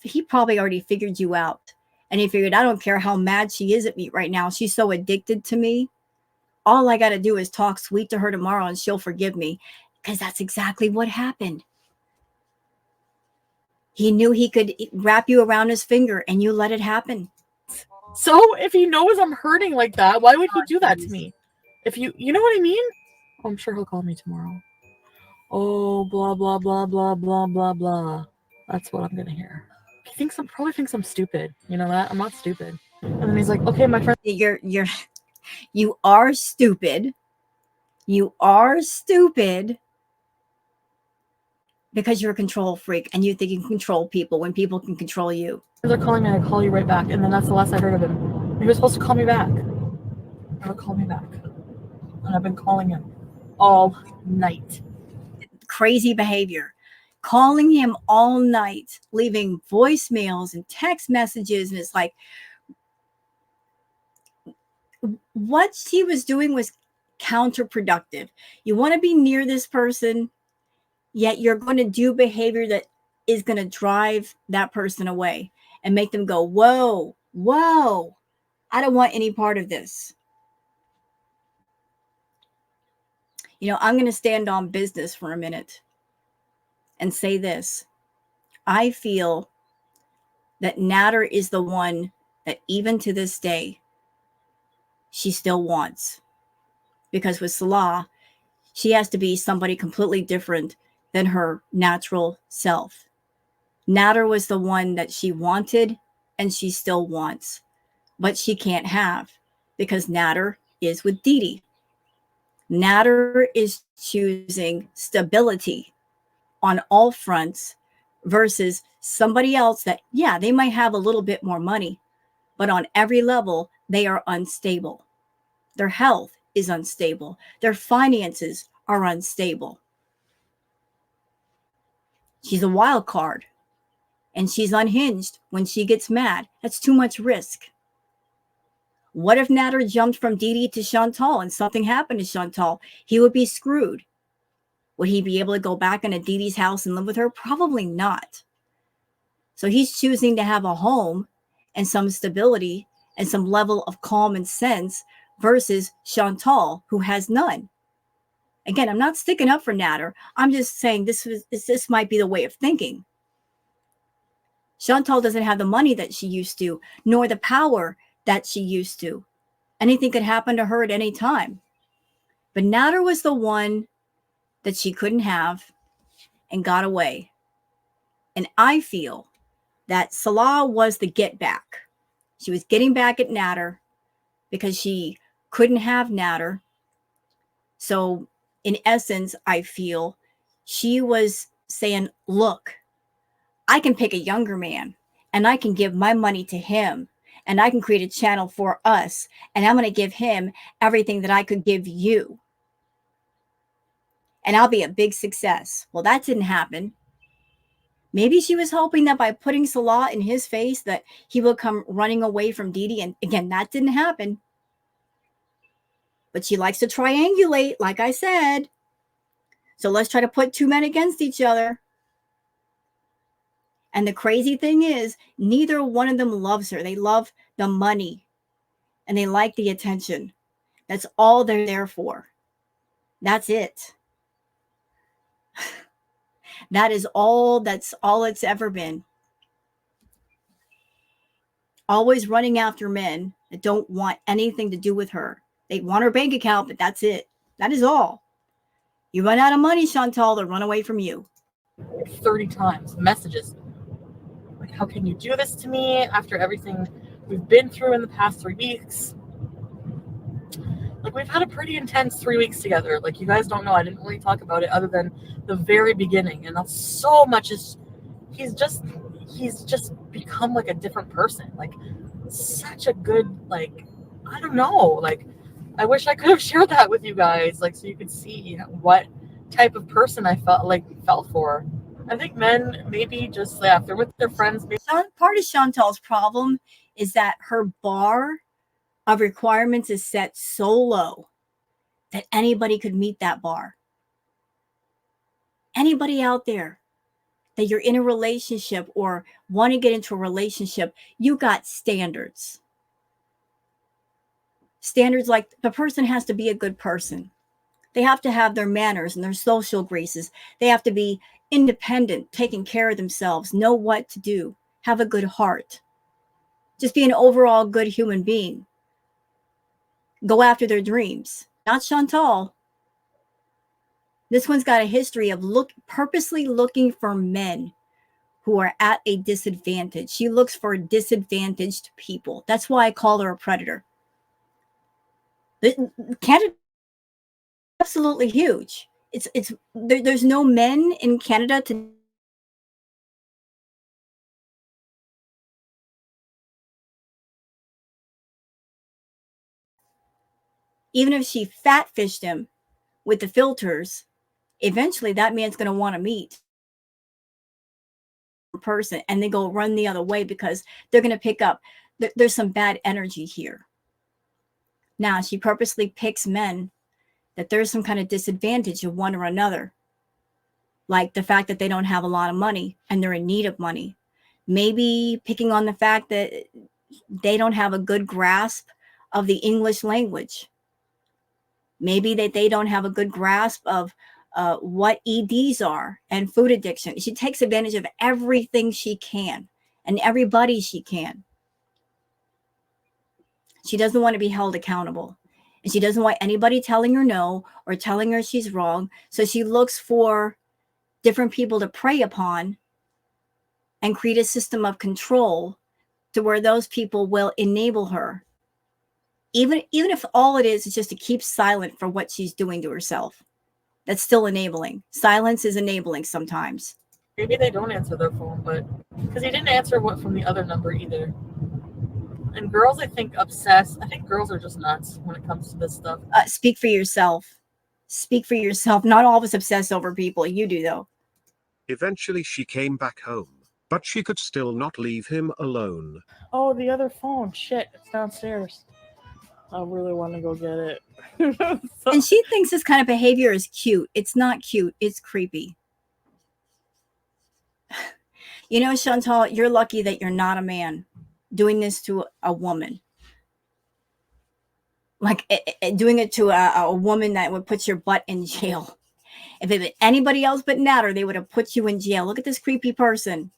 S1: he probably already figured you out. And he figured, I don't care how mad she is at me right now. She's so addicted to me. All I got to do is talk sweet to her tomorrow and she'll forgive me. Because that's exactly what happened. He knew he could wrap you around his finger and you let it happen.
S5: So if he knows I'm hurting like that, why would he do that to me? If you know what I mean? Oh, I'm sure he'll call me tomorrow. Oh, blah, blah, blah, blah, blah, blah, blah. That's what I'm going to hear. He probably thinks I'm stupid. You know that? I'm not stupid. And then he's like, okay, my friend.
S1: You are stupid. You are stupid because you're a control freak and you think you can control people when people can control you.
S5: They're calling me, I call you right back. And then that's the last I heard of him. He was supposed to call me back. Never called me back. And I've been calling him all night.
S1: Crazy behavior. Calling him all night, leaving voicemails and text messages. And it's like, what she was doing was counterproductive. You want to be near this person, yet you're going to do behavior that is going to drive that person away and make them go, whoa, I don't want any part of this. You know, I'm going to stand on business for a minute and say this. I feel that Nader is the one that even to this day, she still wants. Because with Salah, she has to be somebody completely different than her natural self. Nader was the one that she wanted and she still wants, but she can't have because Nader is with Didi. Nader is choosing stability on all fronts versus somebody else that, yeah, they might have a little bit more money, but on every level, they are unstable. Their health is unstable. Their finances are unstable. She's a wild card and she's unhinged when she gets mad. That's too much risk. What if Nader jumped from Didi to Chantal and something happened to Chantal? He would be screwed. Would he be able to go back into Didi's house and live with her? Probably not. So he's choosing to have a home and some stability and some level of calm and sense versus Chantal, who has none. Again, I'm not sticking up for Nader. I'm just saying this might be the way of thinking. Chantal doesn't have the money that she used to, nor the power that she used to. Anything could happen to her at any time. But Natter was the one that she couldn't have and got away. And I feel that Salah was the get back. She was getting back at Natter because she couldn't have Natter. So in essence, I feel she was saying, look, I can pick a younger man and I can give my money to him and I can create a channel for us and I'm going to give him everything that I could give you. And I'll be a big success. Well, that didn't happen. Maybe she was hoping that by putting Salah in his face that he will come running away from Didi. And again, that didn't happen. But she likes to triangulate, like I said. So let's try to put two men against each other. And the crazy thing is, neither one of them loves her. They love the money and they like the attention. That's all they're there for. That's it. That's all it's ever been. Always running after men that don't want anything to do with her. They want her bank account, but that's it. That is all. You run out of money, Chantal, they'll run away from you.
S3: 30 times messages. Like, how can you do this to me after everything we've been through in the past 3 weeks? Like, we've had a pretty intense 3 weeks together. Like, you guys don't know, I didn't really talk about it other than the very beginning. And that's so much is he's just become like a different person. Like, such a good, like, I don't know, like, I wish I could have shared that with you guys, like, so you could see what type of person I felt for. I think men maybe just, yeah, if they're with their friends. Maybe.
S1: Part of Chantal's problem is that her bar of requirements is set so low that anybody could meet that bar. Anybody out there that you're in a relationship or want to get into a relationship, you got standards. Standards like the person has to be a good person. They have to have their manners and their social graces. They have to be independent, taking care of themselves, know what to do, have a good heart. Just be an overall good human being. Go after their dreams. Not Chantal. This one's got a history of purposely looking for men who are at a disadvantage. She looks for disadvantaged people. That's why I call her a predator. Canada is absolutely huge. There's no men in Canada to even if she fat fished him with the filters, eventually that man's going to want to meet a person and they go run the other way because they're going to pick up. There's some bad energy here. Now, she purposely picks men that there's some kind of disadvantage of one or another. Like the fact that they don't have a lot of money and they're in need of money. Maybe picking on the fact that they don't have a good grasp of the English language. Maybe that they don't have a good grasp of what EDs are and food addiction. She takes advantage of everything she can and everybody she can. She doesn't want to be held accountable. And she doesn't want anybody telling her no or telling her she's wrong. So she looks for different people to prey upon and create a system of control to where those people will enable her. Even if all it is just to keep silent for what she's doing to herself. That's still enabling. Silence is enabling sometimes.
S3: Maybe they don't answer their phone, but because he didn't answer what from the other number either. And girls, I think, obsess. I think girls are just nuts when it comes to this stuff.
S1: Speak for yourself. Speak for yourself. Not all of us obsess over people. You do, though.
S4: Eventually she came back home, but she could still not leave him alone.
S3: Oh, the other phone. Shit, it's downstairs. I really want to go get it.
S1: And she thinks this kind of behavior is cute. It's not cute. It's creepy. You know, Chantal, you're lucky that you're not a man doing this to a woman. Like doing it to a woman that would put your butt in jail. If it was anybody else but Natter, they would have put you in jail. Look at this creepy person.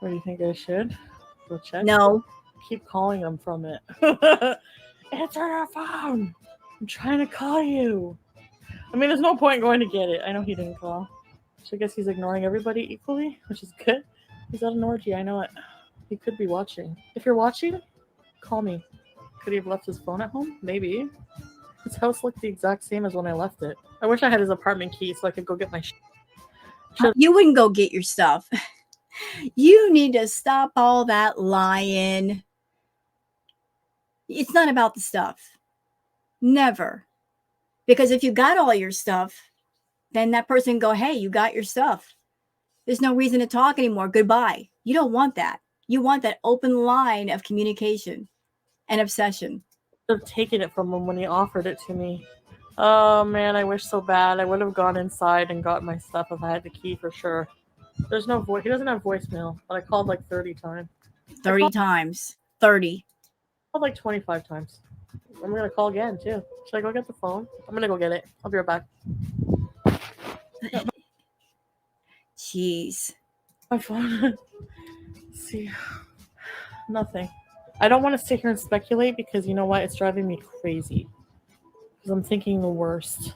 S3: What do you think I should?
S5: Go check?
S1: No.
S5: Keep calling them from it. Answer your phone. I'm trying to call you. I mean, there's no point going to get it. I know he didn't call. So I guess he's ignoring everybody equally, which is good. He's at an orgy. I know it. He could be watching. If you're watching, call me. Could he have left his phone at home? Maybe. His house looked the exact same as when I left it. I wish I had his apartment key so I could go get my shit.
S1: You wouldn't go get your stuff. You need to stop all that lying. It's not about the stuff. Never. Because if you got all your stuff, then that person can go, hey, you got your stuff. There's no reason to talk anymore. Goodbye. You don't want that. You want that open line of communication and obsession.
S5: I would have taken it from him when he offered it to me. Oh man, I wish so bad. I would have gone inside and got my stuff if I had the key for sure. There's no voice. He doesn't have voicemail, but I called like 30 times.
S1: 30 times. 30.
S5: I called like 25 times. I'm gonna call again too. Should I go get the phone? I'm gonna go get it. I'll be right back.
S1: Jeez.
S5: My phone. See, nothing. I don't want to sit here and speculate because you know what? It's driving me crazy. Because I'm thinking the worst.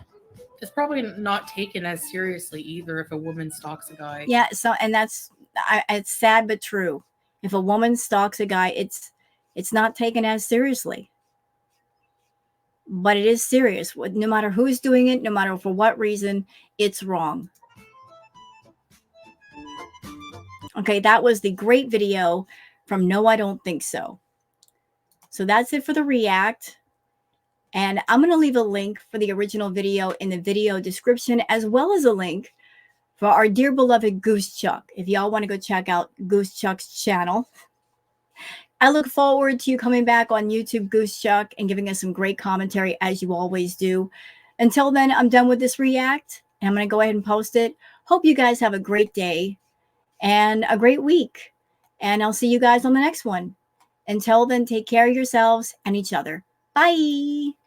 S2: It's probably not taken as seriously either if a woman stalks a guy.
S1: Yeah, so and it's sad but true. If a woman stalks a guy, it's not taken as seriously. But it is serious. No matter who's doing it, no matter for what reason, it's wrong. Okay, that was the great video from No, I Don't Think So. So that's it for the react. And I'm going to leave a link for the original video in the video description, as well as a link for our dear beloved GOOSECHUCK. If y'all want to go check out GOOSECHUCK's channel. I look forward to you coming back on YouTube, GOOSECHUCK, and giving us some great commentary as you always do. Until then, I'm done with this react, and I'm going to go ahead and post it. Hope you guys have a great day and a great week. And I'll see you guys on the next one. Until then, take care of yourselves and each other. Bye.